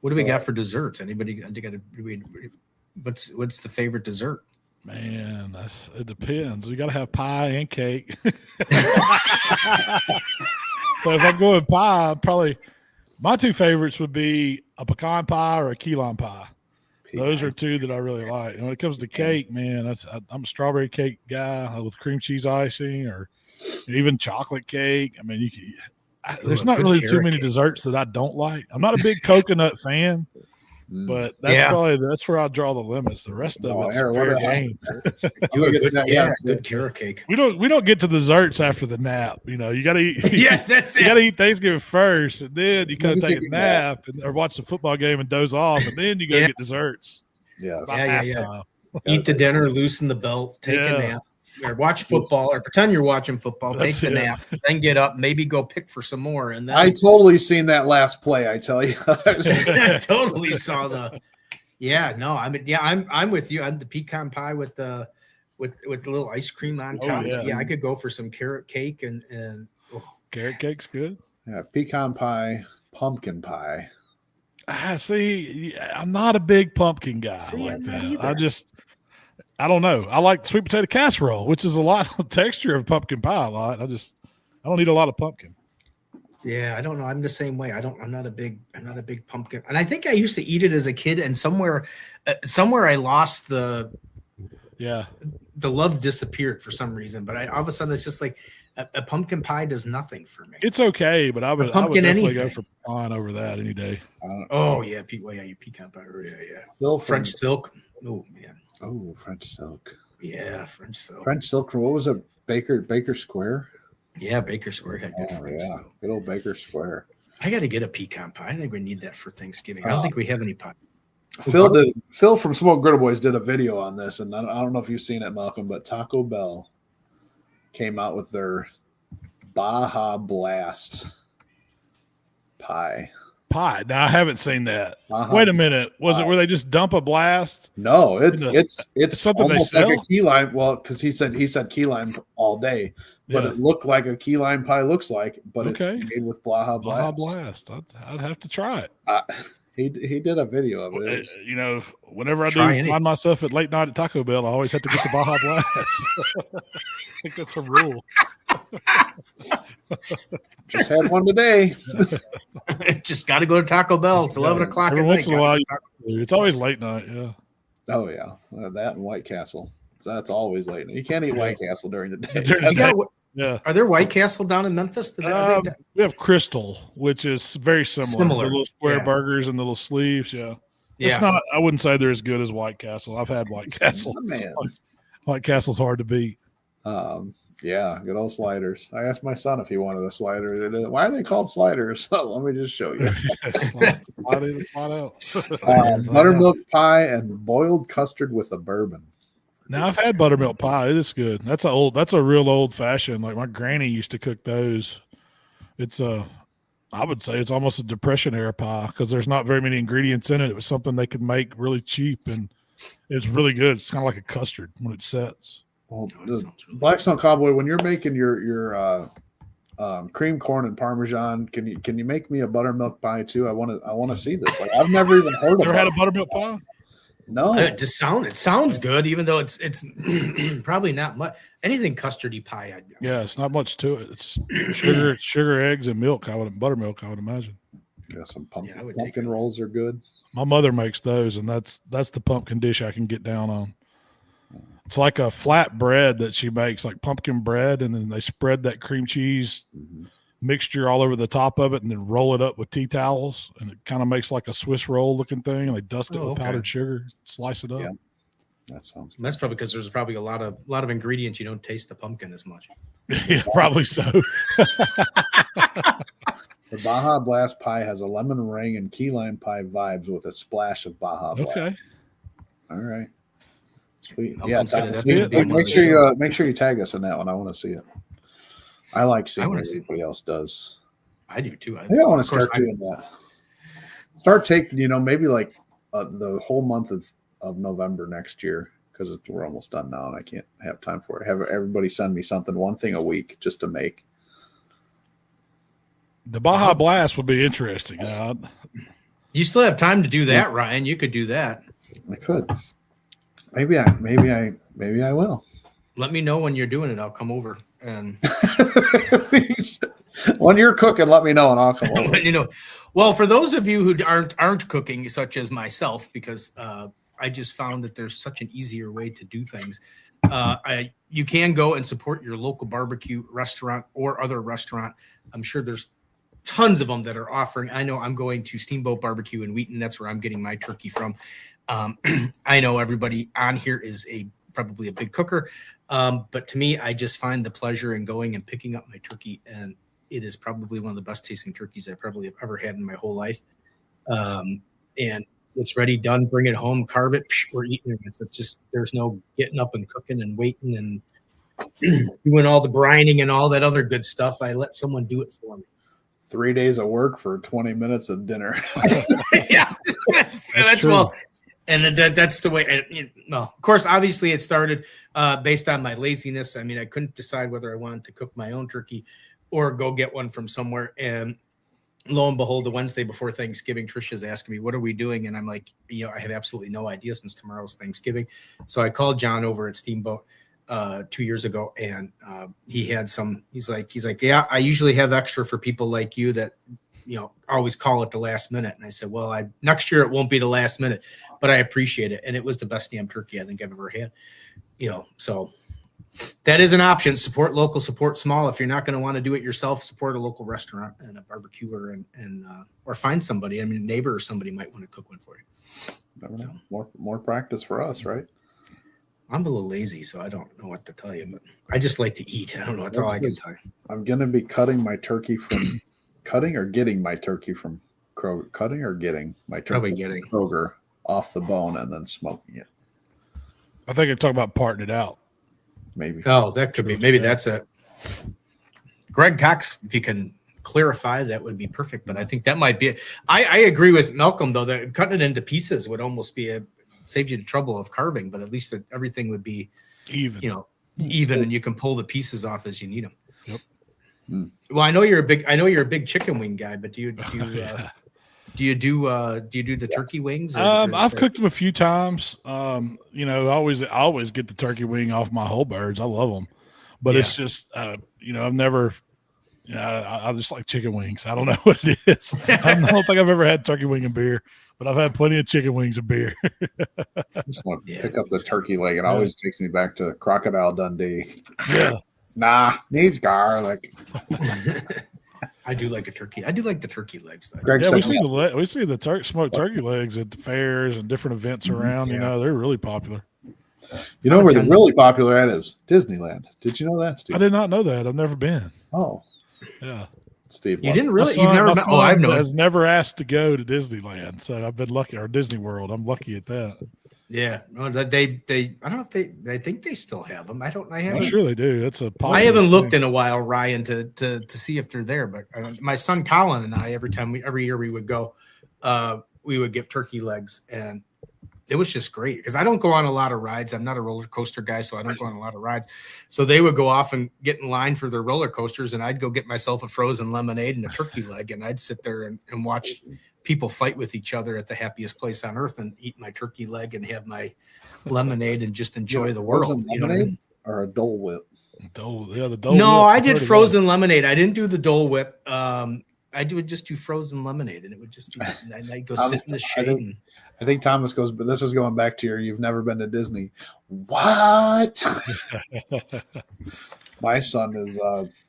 what do we got for desserts? Anybody? What's the favorite dessert? Man, it depends. You got to have pie and cake. So if I'm going pie, probably my two favorites would be a pecan pie or a key lime pie. Those are two that I really like. And when it comes to cake, man, I'm a strawberry cake guy with cream cheese icing or even chocolate cake. I mean, there's not good really too carrot many cake. desserts that I don't like. I'm not a big coconut fan, but that's where I draw the limits. The rest of it's fair game. You a good, Yes. good carrot cake. We don't get to desserts after the nap. You know, you got to eat. Yeah, that's You it. got to eat Thanksgiving first, and then you kind of Maybe take a take a nap or watch the football game and doze off, and then you go get desserts. Yes. By Yeah. halftime. Eat the dinner, loosen the belt, take a nap, or watch football, or pretend you're watching football. That's take the it. nap, then get up, maybe go pick for some more, and then I totally seen that last play. I tell you. I totally saw the. Yeah, no, I mean, yeah, I'm with you. I'm the pecan pie with the little ice cream on Oh, top. yeah. Yeah, I could go for some carrot cake and Carrot cake's good. Yeah, pecan pie, pumpkin pie. See, I'm not a big pumpkin guy See, like I'm not that. either. I don't know. I like sweet potato casserole, which is a lot of texture of pumpkin pie. A lot. I don't need a lot of pumpkin. yeah, I don't know. I'm the same way. I'm not a big pumpkin, and I think I used to eat it as a kid, and somewhere I lost the love disappeared for some reason. But all of a sudden, it's just like a pumpkin pie does nothing for me. It's okay, but I would pumpkin definitely go anything. for pecan over that any day. Oh yeah, you pecan pie. Yeah. Phil French silk. Oh man. Oh, French silk. Yeah, French silk. French silk. What was it? Baker Square. Yeah, Baker Square had good Oh French yeah, silk. good old Baker Square. I got to get a pecan pie. I think we need that for Thanksgiving. I don't think we have any pie. Phil from Smoke Griddle Boys did a video on this, and I don't know if you've seen it, Malcolm, but Taco Bell came out with their Baja Blast pie. Now I haven't seen that. Baja Wait a minute. Was pie. it where they just dump a blast? No, it's something they almost like sell? a key lime. Well, because he said key lime all day, but Yeah. it looked like a key lime pie looks like, but Okay. it's made with Baja Baja Blast. Blast. I'd have to try it. He did a video of it. It was- You know, whenever I do Try any. find myself at late night at Taco Bell, I always have to get the Baja Blast. I think that's a rule. just had one today. Just got to go to Taco Bell. It's 11 o'clock. Every at once night. in a while, it's always late night. Yeah. Oh yeah, that and White Castle. That's always late. You can't eat White Castle during the day. During You got- Yeah. Are there White Castle down in Memphis? We have Crystal, which is very similar. Similar, The little square yeah. burgers and the little sleeves. Yeah. Yeah. It's not, I wouldn't say they're as good as White Castle. I've had White Castle. Man. White Castle's hard to beat. Yeah, good old sliders. I asked my son if he wanted a slider. They didn't. Why are they called sliders? So let me just show you. Slide in, slide out. Buttermilk pie and boiled custard with a bourbon. Now I've had buttermilk pie. It is good. That's a real old fashioned. Like my granny used to cook those. It's I would say it's almost a Depression era pie because there's not very many ingredients in it. It was something they could make really cheap and it's really good. It's kind of like a custard when it sets. Well, Oh, that the sounds really Blackstone Cowboy, when you're making your cream corn and Parmesan, can you make me a buttermilk pie too? I want to see this. Like I've never even heard of Ever had a it. buttermilk pie? No. It sounds good, even though it's probably not much. Anything custardy pie, Yeah, it's not much to it. It's sugar, eggs, and milk. Buttermilk. I would imagine. Yeah, some Yeah, I would take pumpkin it. rolls are good. My mother makes those, and that's the pumpkin dish I can get down on. It's like a flat bread that she makes, like pumpkin bread, and then they spread that cream cheese mixture all over the top of it, and then roll it up with tea towels, and it kind of makes like a Swiss roll looking thing. And they dust it with powdered sugar, slice it up. Yeah. That sounds And that's probably because there's probably a lot of ingredients you don't taste the pumpkin as much. Yeah, probably so. The Baja Blast pie has a lemon meringue and key lime pie vibes with a splash of Baja Blast. Okay. All right. Sweet. Malcolm's Yeah, gonna- that's see gonna it. be one of Make the sure shows. you make sure you tag us in that one. I want to see it. I like seeing wanna what see it. everybody else does. I do too. Maybe I want of to course, start doing that. Start taking, maybe like the whole month of November next year, because we're almost done now and I can't have time for it. Have everybody send me something, one thing a week, just to make. The Baja Blast would be interesting. You still have time to do that, Ryan. You could do that. I could. Maybe I will. Let me know when you're doing it. I'll come over and when you're cooking, let me know and I'll come over. but, well, for those of you who aren't cooking, such as myself, because I just found that there's such an easier way to do things. You can go and support your local barbecue restaurant or other restaurant. I'm sure there's tons of them that are offering. I know I'm going to Steamboat Barbecue in Wheaton. That's where I'm getting my turkey from. I know everybody on here is probably a big cooker. But to me, I just find the pleasure in going and picking up my turkey. And it is probably one of the best tasting turkeys I probably have ever had in my whole life. And it's ready, done, bring it home, carve it, we're eating it. It's just, there's no getting up and cooking and waiting and doing all the brining and all that other good stuff. I let someone do it for me. 3 days of work for 20 minutes of dinner. Yeah, that's true. well, and that's the way. Well, of course, obviously, it started based on my laziness. I mean, I couldn't decide whether I wanted to cook my own turkey or go get one from somewhere. And lo and behold, the Wednesday before Thanksgiving, Trisha's asking me, "What are we doing?" And I'm like, I have absolutely no idea since tomorrow's Thanksgiving. So I called John over at Steamboat 2 years ago, and he had some. He's like, yeah, I usually have extra for people like you that always call it the last minute. And I said, well, next year it won't be the last minute, but I appreciate it. And it was the best damn turkey I think I've ever had. So that is an option. Support local, support small. If you're not going to want to do it yourself, support a local restaurant and a barbecuer and or find somebody. I mean, a neighbor or somebody might want to cook one for you. More practice for us, right? I'm a little lazy, so I don't know what to tell you, but I just like to eat. I don't know. That's all I can tell you. I'm going to be cutting my turkey from getting my turkey from Kroger. Cutting or getting my turkey Probably getting. from Kroger off the bone and then smoking it. I think you're talking about parting it out. Maybe. Oh, that could be. Maybe that's it. Greg Cox, if you can clarify, that would be perfect. But I think that might be it. I agree with Malcolm, though, that cutting it into pieces would almost be saves you the trouble of carving, but at least everything would be Even. Even, and you can pull the pieces off as you need them. Yep. Well, I know you're a big chicken wing guy, but do you do the turkey wings? I've cooked them a few times. I always get the turkey wing off my whole birds. I love them, but it's just, I've never, I just like chicken wings. I don't know what it is. I don't think I've ever had turkey wing and beer, but I've had plenty of chicken wings and beer. I just want to pick up the turkey leg. It always takes me back to Crocodile Dundee. Yeah. Nah, needs garlic. I do like a turkey. I do like the turkey legs, though. Greg Yeah, said, we see the smoked turkey legs at the fairs and different events around. Yeah. They're really popular. where they're really popular at is Disneyland. Did you know that, Steve? I did not know that. I've never been. Oh, Yeah. Steve. You didn't My really? son- You've never my met? son Oh, I've known. has never asked to go to Disneyland, so I've been lucky. Or Disney World, I'm lucky at that. Yeah, no, they. I don't know if I think they still have them. I I'm haven't. sure they do. That's a popular I haven't looked thing. in a while, Ryan, to see if they're there. But my son Colin and I, every year we would go, we would get turkey legs, and it was just great because I don't go on a lot of rides. I'm not a roller coaster guy, so I don't go on a lot of rides. So they would go off and get in line for their roller coasters, and I'd go get myself a frozen lemonade and a turkey leg, and I'd sit there and watch people fight with each other at the happiest place on earth and eat my turkey leg and have my lemonade and just enjoy the world. Frozen You know what I lemonade mean? or a Dole Whip? The Dole No, Whip, I I've did heard of frozen lemonade. I didn't do the Dole Whip. I would just do frozen lemonade, and it would just be. And I'd go sit in the shade. I think Thomas goes, but this is going back to you've never been to Disney. What? that. My son is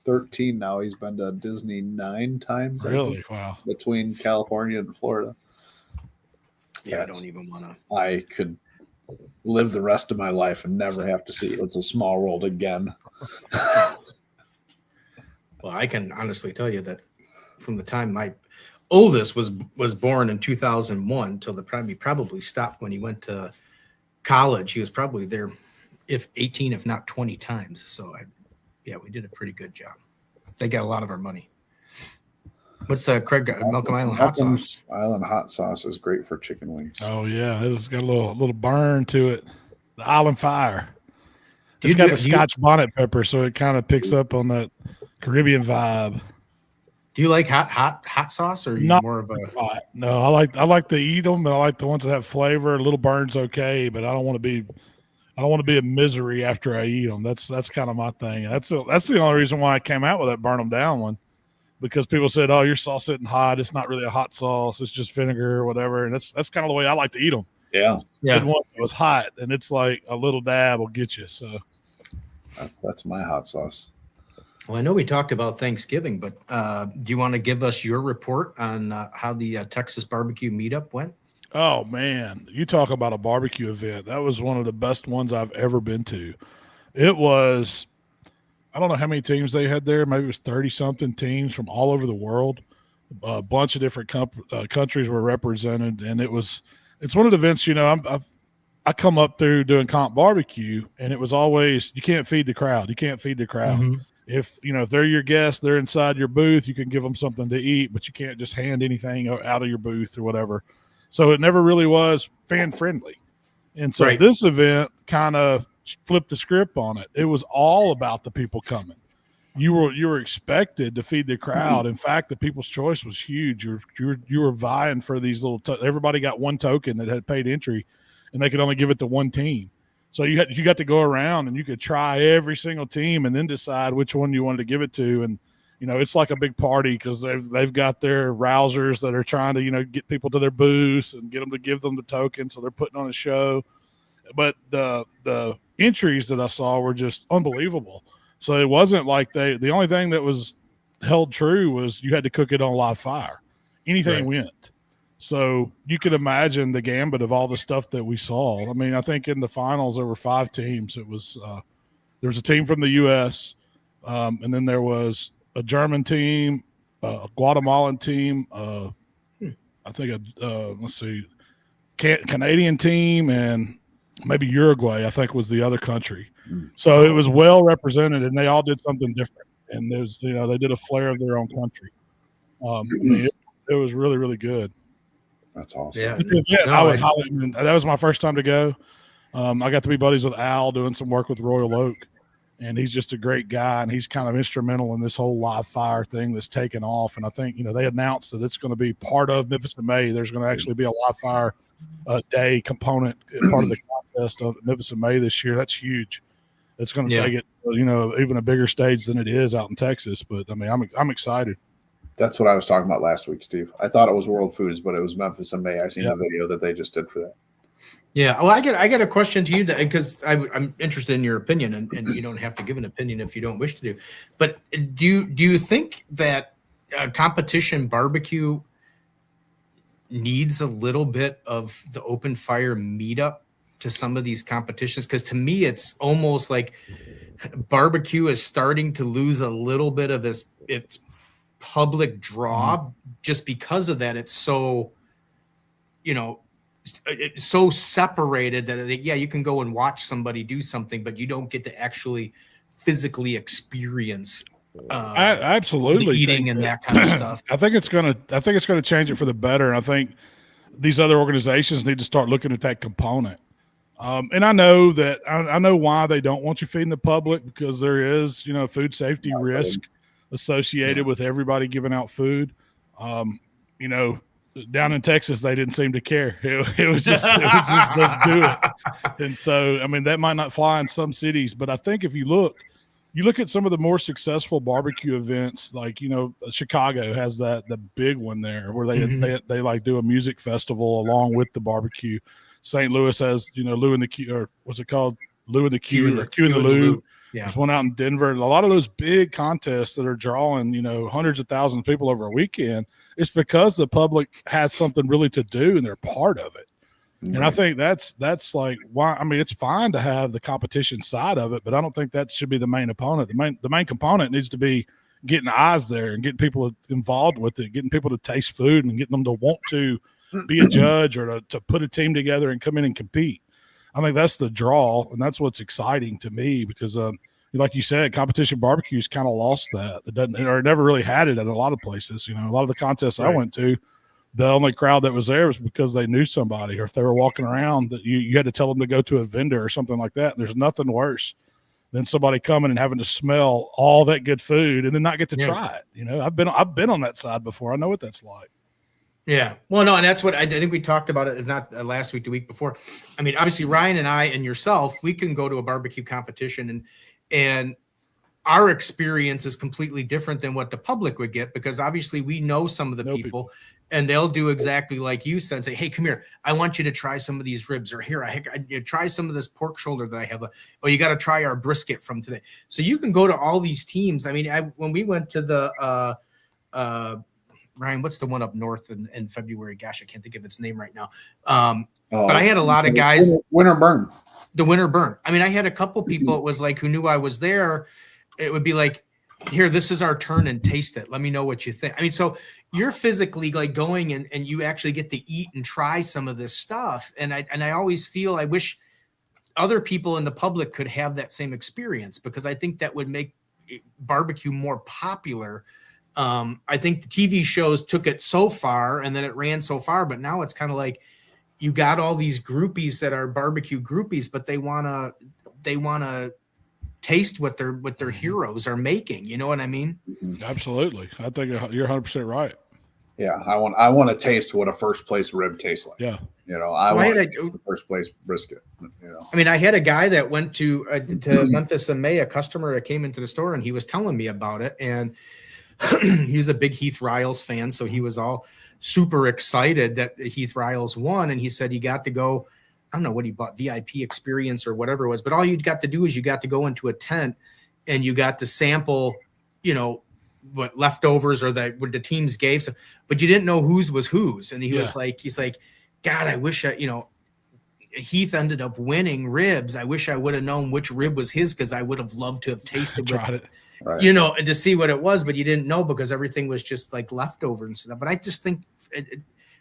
13 now. He's been to Disney 9 times. I Really? think, Wow. between California and Florida. Yeah, I don't even want to. I could live the rest of my life and never have to see It's a Small World again. Well, I can honestly tell you that from the time my oldest was born in 2001 till the time he probably stopped when he went to college, he was probably there, if 18, if not 20 times. So we did a pretty good job. They got a lot of our money. What's Craig got? Malcolm Island hot sauce. Island hot sauce is great for chicken wings. Oh yeah, it's got a little burn to it. The Island Fire. It's got the Scotch bonnet pepper, so it kind of picks up on that Caribbean vibe. Do you like hot sauce, or are you more of a? No, I like to eat them, but I like the ones that have flavor. A little burn's okay, but I don't want to be a misery after I eat them. That's kind of my thing. That's the only reason why I came out with that burn them down one, because people said, "Oh, your sauce isn't hot. It's not really a hot sauce. It's just vinegar or whatever." And that's kind of the way I like to eat them. Yeah. One that was hot, and it's like a little dab will get you. So that's my hot sauce. Well, I know we talked about Thanksgiving, but do you want to give us your report on how the Texas barbecue meetup went? Oh, man. You talk about a barbecue event. That was one of the best ones I've ever been to. It was, I don't know how many teams they had there. Maybe it was 30-something teams from all over the world. A bunch of different countries were represented, and it's one of the events, I come up through doing comp barbecue, and it was always, you can't feed the crowd. Mm-hmm. If they're your guests, they're inside your booth, you can give them something to eat, but you can't just hand anything out of your booth or whatever. So it never really was fan friendly. And so This event kind of flipped the script on it. It was all about the people coming. You were expected to feed the crowd. In fact, the People's Choice was huge. You were vying for these everybody got one token that had paid entry, and they could only give it to one team. So you got to go around and you could try every single team and then decide which one you wanted to give it to. And, it's like a big party because they've got their rousers that are trying to, get people to their booths and get them to give them the token. So they're putting on a show. But the entries that I saw were just unbelievable. So it wasn't like the only thing that was held true was you had to cook it on live fire. Anything went. So you could imagine the gambit of all the stuff that we saw. I mean, I think in the finals there were 5 teams. It was there was a team from the U.S., and then there was a German team, a Guatemalan team, I think let's see, Canadian team, and maybe Uruguay, I think, was the other country. So it was well represented, and they all did something different. And there was, they did a flair of their own country. It was really, really good. That's awesome. Yeah, that was my first time to go. I got to be buddies with Al doing some work with Royal Oak, and he's just a great guy, and he's kind of instrumental in this whole live fire thing that's taken off. And I think, they announced that it's going to be part of Memphis in May. There's going to actually be a live fire day component, part of the contest of Memphis in May this year. That's huge. It's going to take it, even a bigger stage than it is out in Texas. But I mean, I'm excited. That's what I was talking about last week, Steve. I thought it was World Foods, but it was Memphis in May. I seen the video that they just did for that. Yeah. Well, I get a question to you because I'm interested in your opinion, and you don't have to give an opinion if you don't wish to do. But do you think that competition barbecue needs a little bit of the open fire meetup to some of these competitions? Because to me, it's almost like barbecue is starting to lose a little bit of its public draw just because of that. It's so, it's so separated that you can go and watch somebody do something, but you don't get to actually physically experience I absolutely eating and that kind of stuff. I think it's gonna change it for the better. And I think these other organizations need to start looking at that component. And I know that I know why they don't want you feeding the public, because there is, food safety risk associated with everybody giving out food. Down in Texas, they didn't seem to care. It was just let's do it. And so, I mean, that might not fly in some cities, but I think if you look at some of the more successful barbecue events, like, Chicago has the big one there where they like do a music festival along with the barbecue. St. Louis has, Lou and the Q, or what's it called? Lou and the Q, or Q and the Lou. Yeah. There's one out in Denver. A lot of those big contests that are drawing, hundreds of thousands of people over a weekend, it's because the public has something really to do and they're part of it. Mm-hmm. And I think that's like why. I mean, it's fine to have the competition side of it, but I don't think that should be the main opponent. The main component needs to be getting eyes there and getting people involved with it, getting people to taste food and getting them to want to be a judge or to put a team together and come in and compete. I think that's the draw, and that's what's exciting to me because, like you said, competition barbecues kind of lost that. It doesn't, or it never really had it at a lot of places. You know, a lot of the contests I went to, the only crowd that was there was because they knew somebody, or if they were walking around, that you had to tell them to go to a vendor or something like that. And there's nothing worse than somebody coming and having to smell all that good food and then not get to try it. You know, I've been on that side before. I know what that's like. Yeah. Well, no, and that's what I think we talked about it, if not last week, the week before. I mean, obviously Ryan and I and yourself, we can go to a barbecue competition and our experience is completely different than what the public would get, because obviously we know some of the people and they'll do exactly like you said, say, hey, come here. I want you to try some of these ribs, or here, I try some of this pork shoulder that I have. Oh, you got to try our brisket from today. So you can go to all these teams. I mean, when we went to the, Ryan, what's the one up north in February? Gosh, I can't think of its name right now. But I had a lot of guys. Winter Burn. The Winter Burn. I mean, I had a couple people, it was like, who knew I was there. It would be like, here, this is our turn, and taste it. Let me know what you think. I mean, so you're physically like going and you actually get to eat and try some of this stuff. And I always feel, I wish other people in the public could have that same experience, because I think that would make barbecue more popular. I think the TV shows took it so far and then it ran so far, but now it's kind of like you got all these groupies that are barbecue groupies, but they want to taste what their heroes are making. You know what I mean? Absolutely. I think you're 100% right. Yeah. I want to taste what a first place rib tastes like. Yeah. You know, I want the first place brisket. You know, I mean, I had a guy that went to Memphis in May, a customer that came into the store, and he was telling me about it. And he's a big Heath Riles fan, so he was all super excited that Heath Riles won. And he said he got to go, I don't know what he bought, VIP experience or whatever it was, but all you got to do is you got to go into a tent and you got to sample, you know, what leftovers or what the teams gave. So, but you didn't know whose was whose. And he's like, God, I wish Heath ended up winning ribs. I wish I would have known which rib was his, because I would have loved to have tasted it. Right. You know, and to see what it was, but you didn't know because everything was just like leftover and stuff. But I just think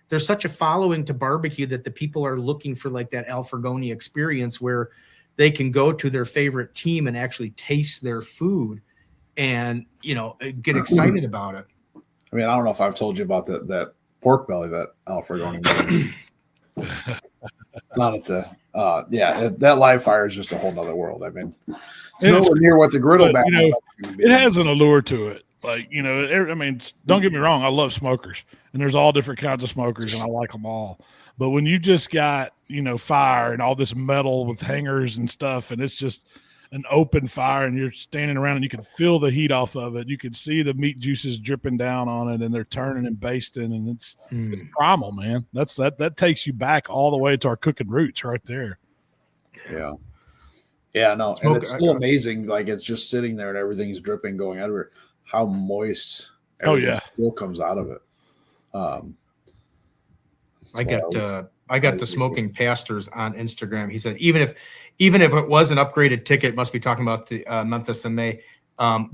there's such a following to barbecue that the people are looking for like that Alfregoni experience where they can go to their favorite team and actually taste their food and, you know, get excited about it. I mean, I don't know if I've told you about that pork belly that Alfregoni made. Not at the that live fire is just a whole nother world. I mean, it's nowhere near what the griddle back. You know, it has an allure to it. Like, you know, I mean, don't get me wrong, I love smokers, and there's all different kinds of smokers, and I like them all. But when you just got, you know, fire and all this metal with hangers and stuff, and it's just an open fire, and you're standing around and you can feel the heat off of it, you can see the meat juices dripping down on it, and they're turning and basting, and it's primal, man. That takes you back all the way to our cooking roots right there. Yeah, no, and it's still amazing. Like, it's just sitting there and everything's dripping, going everywhere. How moist everything still comes out of it. I got the Smoking Pastors on Instagram. He said even if it was an upgraded ticket, must be talking about the Memphis in May.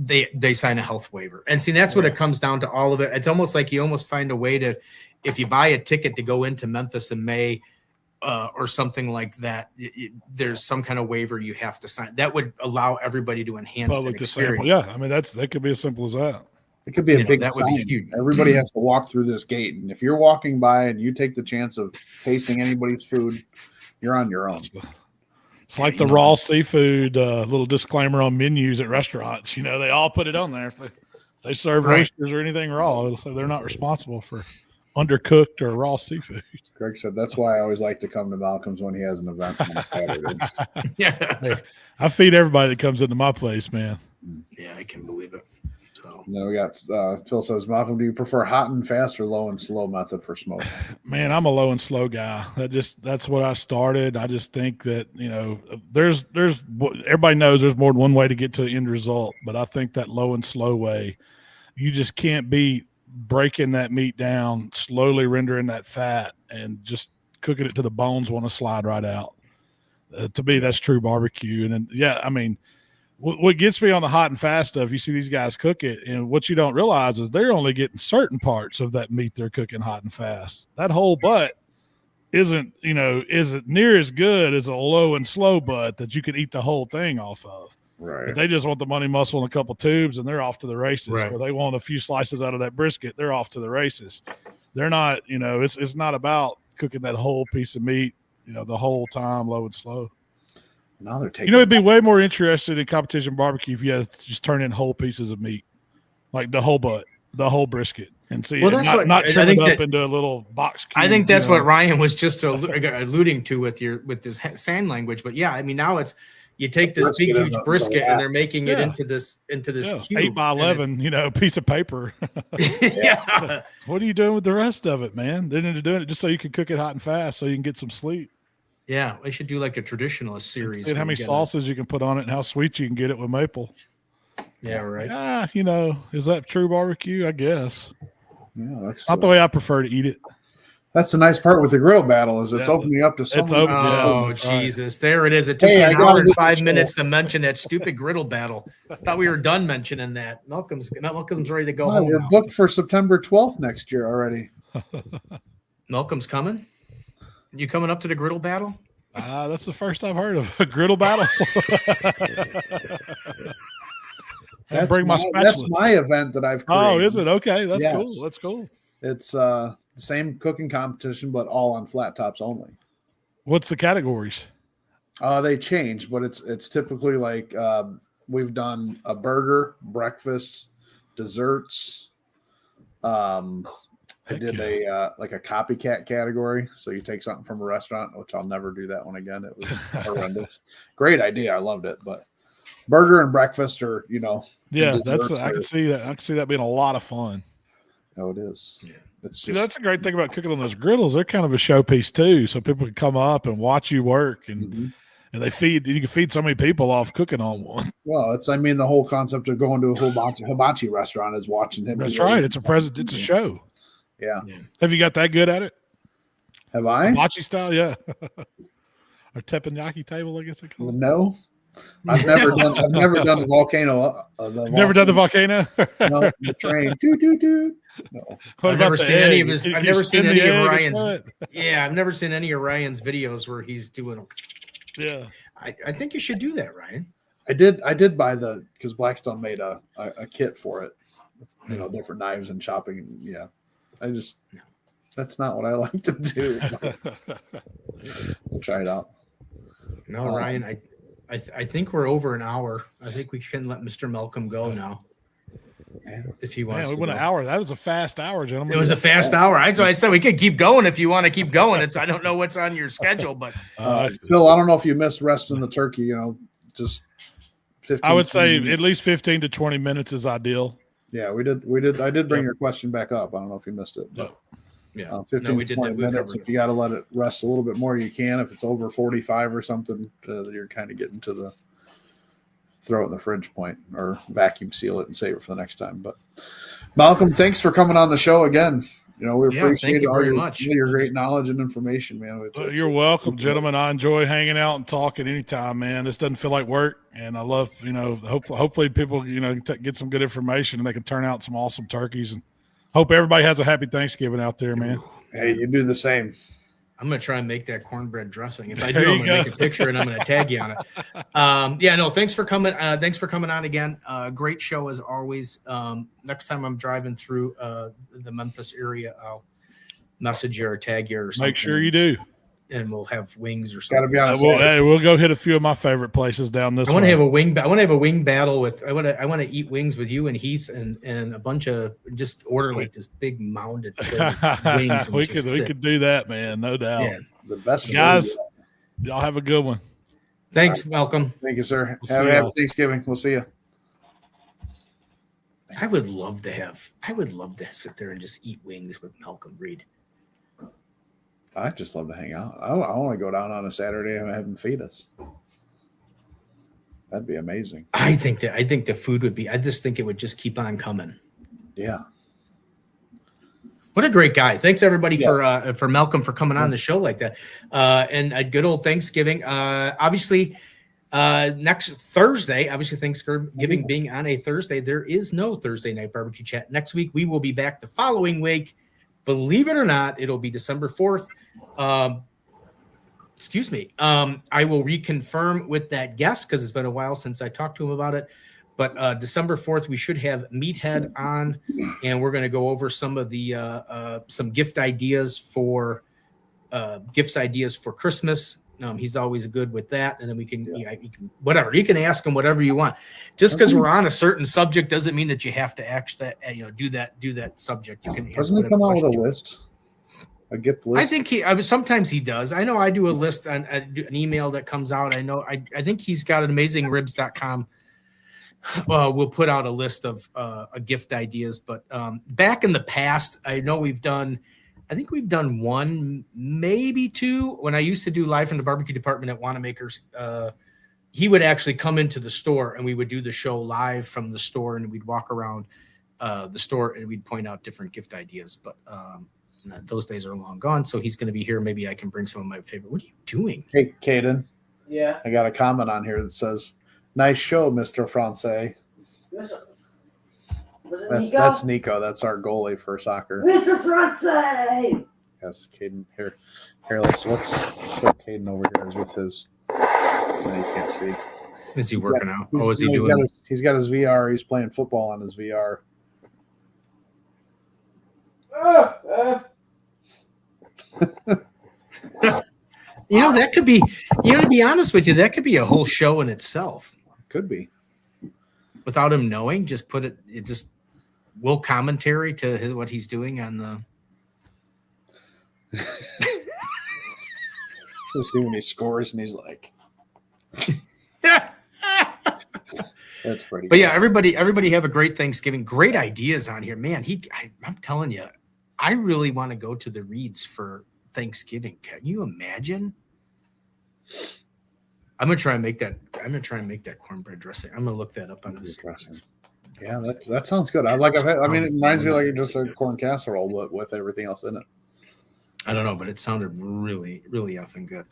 They sign a health waiver, and see that's what it comes down to. All of it. It's almost like you almost find a way to, if you buy a ticket to go into Memphis in May. Or something like that, there's some kind of waiver you have to sign that would allow everybody to enhance that experience. Yeah, I mean that could be as simple as that. It could be a big sign. Everybody has to walk through this gate, and if you're walking by and you take the chance of tasting anybody's food, you're on your own. It's like the raw seafood little disclaimer on menus at restaurants. You know, they all put it on there. If they serve oysters or anything raw, it'll say they're not responsible for undercooked or raw seafood. Greg said that's why I always like to come to Malcolm's when he has an event on Saturday. Yeah, I feed everybody that comes into my place, man. Yeah, I can believe it. So then we got Phil says, Malcolm, do you prefer hot and fast or low and slow method for smoke? Man, I'm a low and slow guy. That's what I started. I just think that, you know, there's everybody knows there's more than one way to get to the end result, but I think that low and slow way, you just can't beat breaking that meat down, slowly rendering that fat, and just cooking it to the bones want to slide right out. To me, that's true barbecue. And then, yeah, I mean, what gets me on the hot and fast stuff, you see these guys cook it, and what you don't realize is they're only getting certain parts of that meat they're cooking hot and fast. That whole butt isn't near as good as a low and slow butt that you can eat the whole thing off of. Right. But they just want the money muscle and a couple tubes, and they're off to the races. Right. Or they want a few slices out of that brisket, they're off to the races. They're not, it's not about cooking that whole piece of meat, the whole time, low and slow. Now they're taking. It'd be way more interested in competition barbecue if you had to just turn in whole pieces of meat, like the whole butt, the whole brisket, and see, Well, that's not I trim think it up that- into a little box cube. I think that's what Ryan was just alluding to with this sand language. But yeah, I mean, now it's you take this big Brisket huge and the brisket and wrap. they're making it Yeah. into this cube, 8x11, piece of paper. Yeah. What are you doing with the rest of it, man? They're doing it just so you can cook it hot and fast, so you can get some sleep. Yeah, I should do like a traditionalist series. And how where many you get sauces you can put on it, and how sweet you can get it with maple. Yeah, right. Is that true barbecue? I guess Yeah, that's not the way I prefer to eat it. That's the nice part with the grill battle is it's Yeah. opening up to so It's many. open, yeah. Oh, that's right. Jesus. There it is. It took Hey, me I an gotta hour and do the 5 show. minutes to mention that stupid griddle battle. Thought we were done mentioning that. Malcolm's ready to go Wow, home we're now. booked for September 12th next year already. Malcolm's coming? You coming up to the griddle battle? That's the first I've heard of a griddle battle. That's bring my that's spatulas. my event that I've created. Oh, is it? Okay, that's Yes. cool. That's cool. It's the same cooking competition, but all on flat tops only. What's the categories? They change, but it's typically like we've done a burger, breakfast, desserts. I Heck did a like a copycat category. So you take something from a restaurant, which I'll never do that one again. It was horrendous. Great idea. I loved it, but burger and breakfast are, Yeah, desserts I are- can see that. I can see that being a lot of fun. No, it is. Yeah. It's See, just that's a great thing about cooking on those griddles. They're kind of a showpiece too, so people can come up and watch you work, and Mhm. and you can feed so many people off cooking on one. Well, the whole concept of going to a hibachi restaurant is watching him. That's do right. it. It's a show. Yeah. Have you got that good at it? Have I? Hibachi style, yeah. Or teppanyaki table, I guess they call it. No. I've never done the volcano. Never done the volcano. No, the train. Doot, doot, doot. No. What I've about never the seen any egg? of his. You I've never spin seen the any of egg and Ryan's. throw it? Yeah, I've never seen any of Ryan's videos where he's doing. Yeah. I think you should do that, Ryan. I did buy because Blackstone made a kit for it. Different knives and chopping. Yeah. That's not what I like to do. We'll try it out. No, Ryan. I think we're over an hour. I think we can let Mr. Malcolm go now. If he wants Man, we to went go. an hour. That was a fast hour, gentlemen. It was a fast hour. That's why I said we could keep going if you want to keep going. I don't know what's on your schedule, but Phil, I don't know if you missed resting the turkey. Just 15. I would say 20 at least 15 to 20 minutes is ideal. Yeah, we did. I did bring your question back up. I don't know if you missed it, but yeah, 15 we to did 20 that. We minutes. covered If you got to let it rest a little bit more, you can. If it's over 45 or something, you're kind of getting to the throw it in the fridge point or vacuum seal it and save it for the next time. But Malcolm, thanks for coming on the show again. We Yeah, appreciate thank you all very your, much. your great knowledge and information, man. You're welcome, gentlemen. I enjoy hanging out and talking anytime, man. This doesn't feel like work, and I love, hopefully people, get some good information and they can turn out some awesome turkeys. And hope everybody has a happy Thanksgiving out there, man. Hey, you do the same. I'm gonna try and make that cornbread dressing. If I There do, I'm you gonna go. make a picture and I'm gonna tag you on it. Thanks for coming. Thanks for coming on again. Great show as always. Next time I'm driving through the Memphis area, I'll message you or tag you or something. Make sure you do. and we'll have wings or Got to something. be on a Saturday. We'll go hit a few of my favorite places down this I want to way. have a wing. I want to have a wing battle with. I want to eat wings with you and Heath and a bunch of just order like this big mounded wings. And we just could sit. do that, man. No doubt. Yeah. The best Guys, y'all have a good one. Thanks, Malcolm. Thank you, sir. We'll Have see a happy y'all. Thanksgiving. We'll see you. I would love to sit there and just eat wings with Malcom Reed. I just love to hang out. I want to go down on a Saturday and have him feed us. That'd be amazing. I think the food would be. I just think it would just keep on coming. Yeah. What a great guy! Thanks everybody Yes. for Malcolm for coming on the show like that, and a good old Thanksgiving. Obviously, next Thursday, obviously Thanksgiving being on a Thursday, there is no Thursday night barbecue chat. Next week we will be back the following week. Believe it or not, it'll be December 4th. excuse me. I will reconfirm with that guest because it's been a while since I talked to him about it. But December 4th, we should have Meathead on, and we're going to go over some of the some gift ideas for Christmas. He's always good with that, and then we can, you can whatever you can ask him whatever you want. Just because we're on a certain subject doesn't mean that you have to actually do that subject. You can. Doesn't he come out with a list? A gift list? I think sometimes he does. I know I do a list on an email that comes out. I know I think he's got an AmazingRibs.com. We'll put out a list of gift ideas, but back in the past, I know we've done one, maybe two. When I used to do live from the barbecue department at Wanamaker's, he would actually come into the store and we would do the show live from the store, and we'd walk around the store and we'd point out different gift ideas. But those days are long gone, so he's going to be here. Maybe I can bring some of my favorite. What are you doing? Hey, Caden. Yeah. I got a comment on here that says, "Nice show, Mr. Francais." That's Nico. That's our goalie for soccer. Mr. Francais! Yes, Caden. Here, let's put Caden over here with his. So you can't see. Is he working out? Oh, is he doing? He's got his VR. He's playing football on his VR. That could be. To be honest with you, that could be a whole show in itself. Could be. Without him knowing, just put it. Will commentary to what he's doing on the. Let's see when he scores and he's like. That's pretty. But good. Yeah, everybody have a great Thanksgiving. Great ideas on here, man. I'm telling you, I really want to go to the Reeds for Thanksgiving. Can you imagine? I'm gonna try and make that cornbread dressing. I'm gonna look that up on this. Yeah, that sounds good. It reminds me like just a corn casserole, but with everything else in it. I don't know, but it sounded really, really effing good.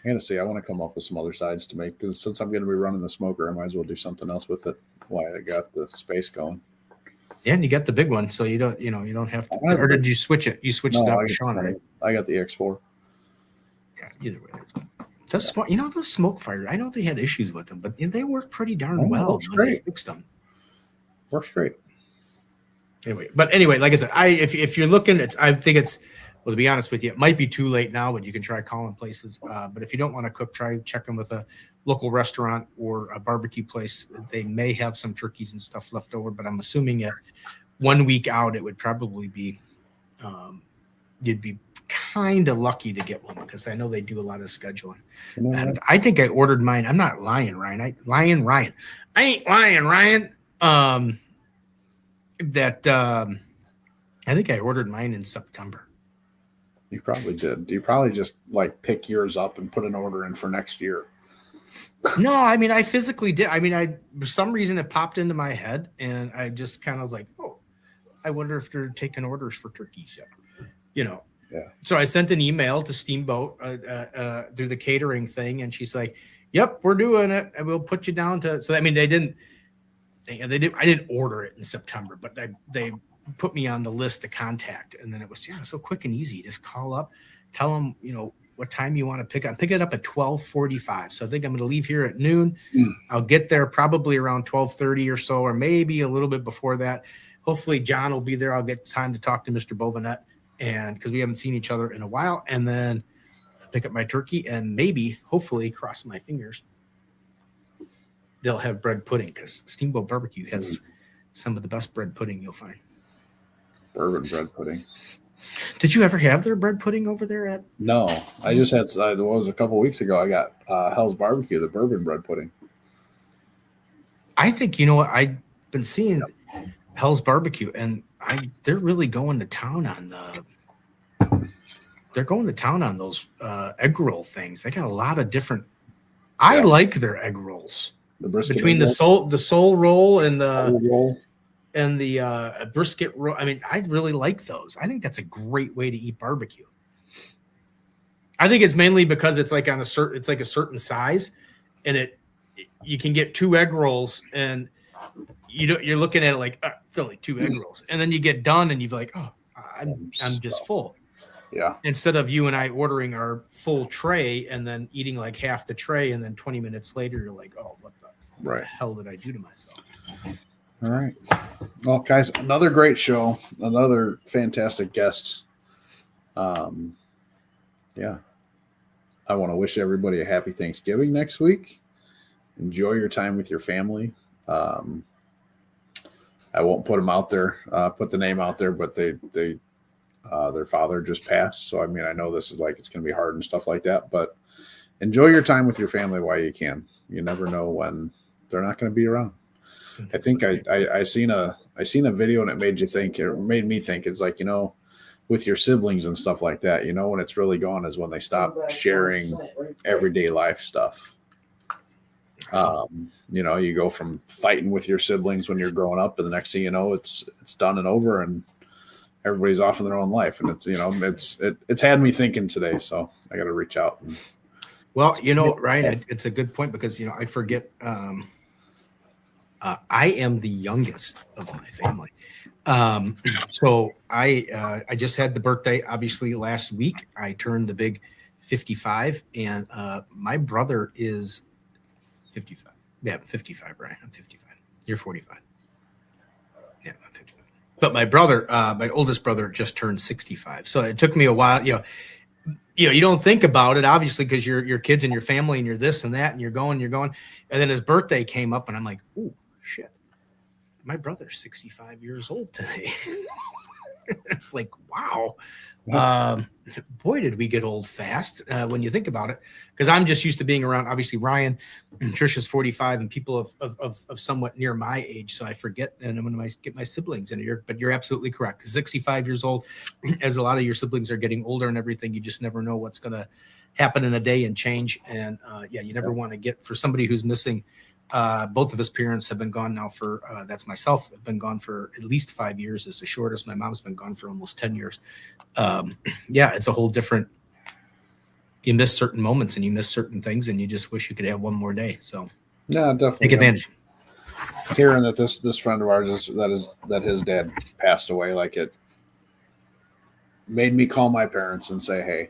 I gotta see. I want to come up with some other sides to make, because since I'm going to be running the smoker, I might as well do something else with it. Why I got the space going. Yeah, and you got the big one, so you don't have to. Or did you switch it? You switched it up with Sean, right? I got the X4. Yeah, either way. Those smoke fires, I know they had issues with them, but they work pretty darn well. Works great. They fixed them. Works great. Anyway, like I said, if you're looking, I think it's. Well, to be honest with you, it might be too late now, but you can try calling places. But if you don't want to cook, try checking with a local restaurant or a barbecue place. They may have some turkeys and stuff left over, but I'm assuming at 1 week out, it would probably be, you'd be kind of lucky to get one, because I know they do a lot of scheduling. And I think I ordered mine. I'm not lying, Ryan. I ain't lying, Ryan. I think I ordered mine in September. You probably did. You probably just pick yours up and put an order in for next year. No, I physically did. For some reason it popped into my head, and I just kind of was like, oh, I wonder if they're taking orders for turkeys yet. Yeah. So I sent an email to Steamboat through the catering thing, and she's like, "Yep, we're doing it, and we'll put you down to." So they didn't. I didn't order it in September, but they put me on the list to contact, and then it was so quick and easy. Just call up, tell them what time you want to pick up. Pick it up at 12:45. So I think I'm going to leave here at noon. I'll get there probably around 12:30 or so, or maybe a little bit before that. Hopefully John will be there. I'll get time to talk to Mr. Bovinet, and because we haven't seen each other in a while, and then pick up my turkey, and maybe, hopefully, cross my fingers, they'll have bread pudding, because Steamboat Barbecue has some of the best bread pudding you'll find. Bourbon bread pudding. Did you ever have their bread pudding over there at? No, I just had. What was a couple weeks ago? I got Hell's Barbecue, the bourbon bread pudding. I think I've been seeing Hell's Barbecue, and they're really going to town on those egg roll things. They got a lot of different. I like their egg rolls. The brisket between the soul roll and the roll. And the brisket roll. I really like those. I think that's a great way to eat barbecue. I think it's mainly because it's like a certain size, and you can get 2 egg rolls, and you're looking at it like it's only 2 egg rolls, and then you get done and you're like, oh, I'm just full. Yeah. Instead of you and I ordering our full tray and then eating like half the tray, and then 20 minutes later, you're like, oh, what the hell did I do to myself? All right. Well, guys, another great show. Another fantastic guest. Yeah. I want to wish everybody a happy Thanksgiving next week. Enjoy your time with your family. I won't put them out there, put the name out there, but their father just passed. So, I mean, I know this is like, it's going to be hard and stuff like that, but enjoy your time with your family while you can. You never know when they're not going to be around. I think I seen a video and it made me think, it's like, with your siblings and stuff like that, when it's really gone is when they stop sharing everyday life stuff. You go from fighting with your siblings when you're growing up, and the next thing you know, it's done and over, and everybody's off in their own life. And it's had me thinking today, so I got to reach out. Well, Ryan, it's a good point because I forget. I am the youngest of my family. So I just had the birthday, obviously, last week. I turned the big 55, and my brother is 55. Yeah, 55, Ryan. I'm 55. You're 45. Yeah, I'm 55. But my brother, my oldest brother, just turned 65. So it took me a while. You don't think about it, obviously, because you're kids and your family and you're this and that, and you're going. And then his birthday came up, and I'm like, ooh, shit. My brother's 65 years old today. It's like, wow. Boy, did we get old fast when you think about it. Because I'm just used to being around, obviously, Ryan and Trisha's 45 and people of somewhat near my age. So I forget, and when I get my siblings in here. But you're absolutely correct. 65 years old, as a lot of your siblings are getting older and everything, you just never know what's going to happen in a day and change. And you never want to get, for somebody who's missing. Both of his parents have been gone now for, that's myself, have been gone for at least 5 years is the shortest. My mom's been gone for almost 10 years. It's a whole different, you miss certain moments and you miss certain things and you just wish you could have one more day. So yeah, definitely take advantage. Hearing that this friend of ours that his dad passed away, like it made me call my parents and say, hey,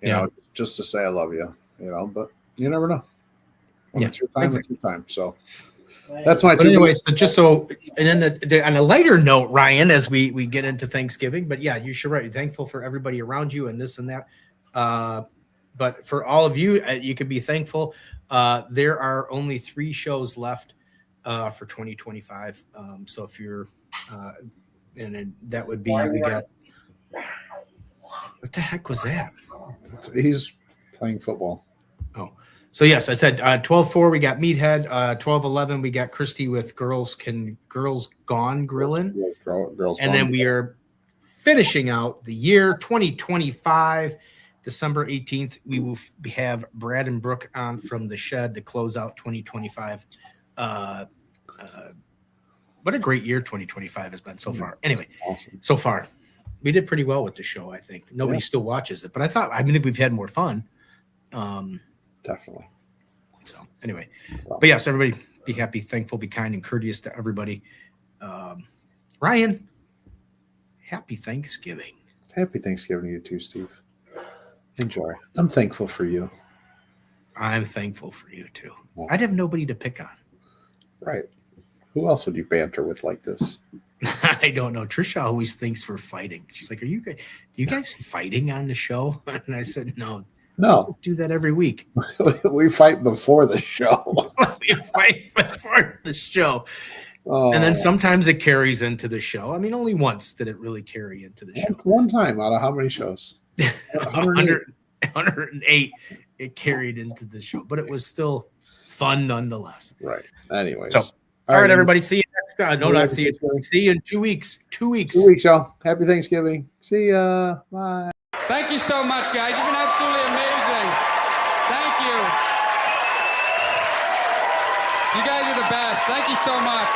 you know, just to say I love you, but you never know. When it's your time, exactly. It's your time. So that's my. But anyway, and then on a lighter note, Ryan, as we get into Thanksgiving, but yeah, you should right. Thankful for everybody around you and this and that. But for all of you, you can be thankful. There are only 3 shows left for 2025. So if you're, and then that would be we got. What the heck was that? He's playing football. Oh. So, yes, I said 12-4, we got Meathead. 12-11, we got Christy with Girls Gone Grillin'. Girls and then we are finishing out the year 2025, December 18th. We will have Brad and Brooke on from the shed to close out 2025. What a great year 2025 has been so far. Anyway, awesome. So far, we did pretty well with the show, I think. Nobody still watches it, but I think we've had more fun. Definitely. So anyway, but yes, everybody be happy, thankful, be kind and courteous to everybody. Ryan, happy Thanksgiving. Happy Thanksgiving to you too, Steve. Enjoy. I'm thankful for you. I'm thankful for you too. I'd have nobody to pick on. Right. Who else would you banter with like this? I don't know. Trisha always thinks we're fighting. She's like, "Are you guys fighting on the show?" And I said, "No. No, do that every week. We fight before the show. We fight before the show." And then sometimes it carries into the show. I mean, only once did it really carry into the show. One time out of how many shows? 108. It carried into the show, but it was still fun nonetheless. Right. Anyways. So, all right, everybody. See you next time. No, not see you. See you in 2 weeks. 2 weeks. 2 weeks, y'all. Happy Thanksgiving. See ya. Bye. Thank you so much, guys. You've been absolutely amazing. Thank you. You guys are the best. Thank you so much.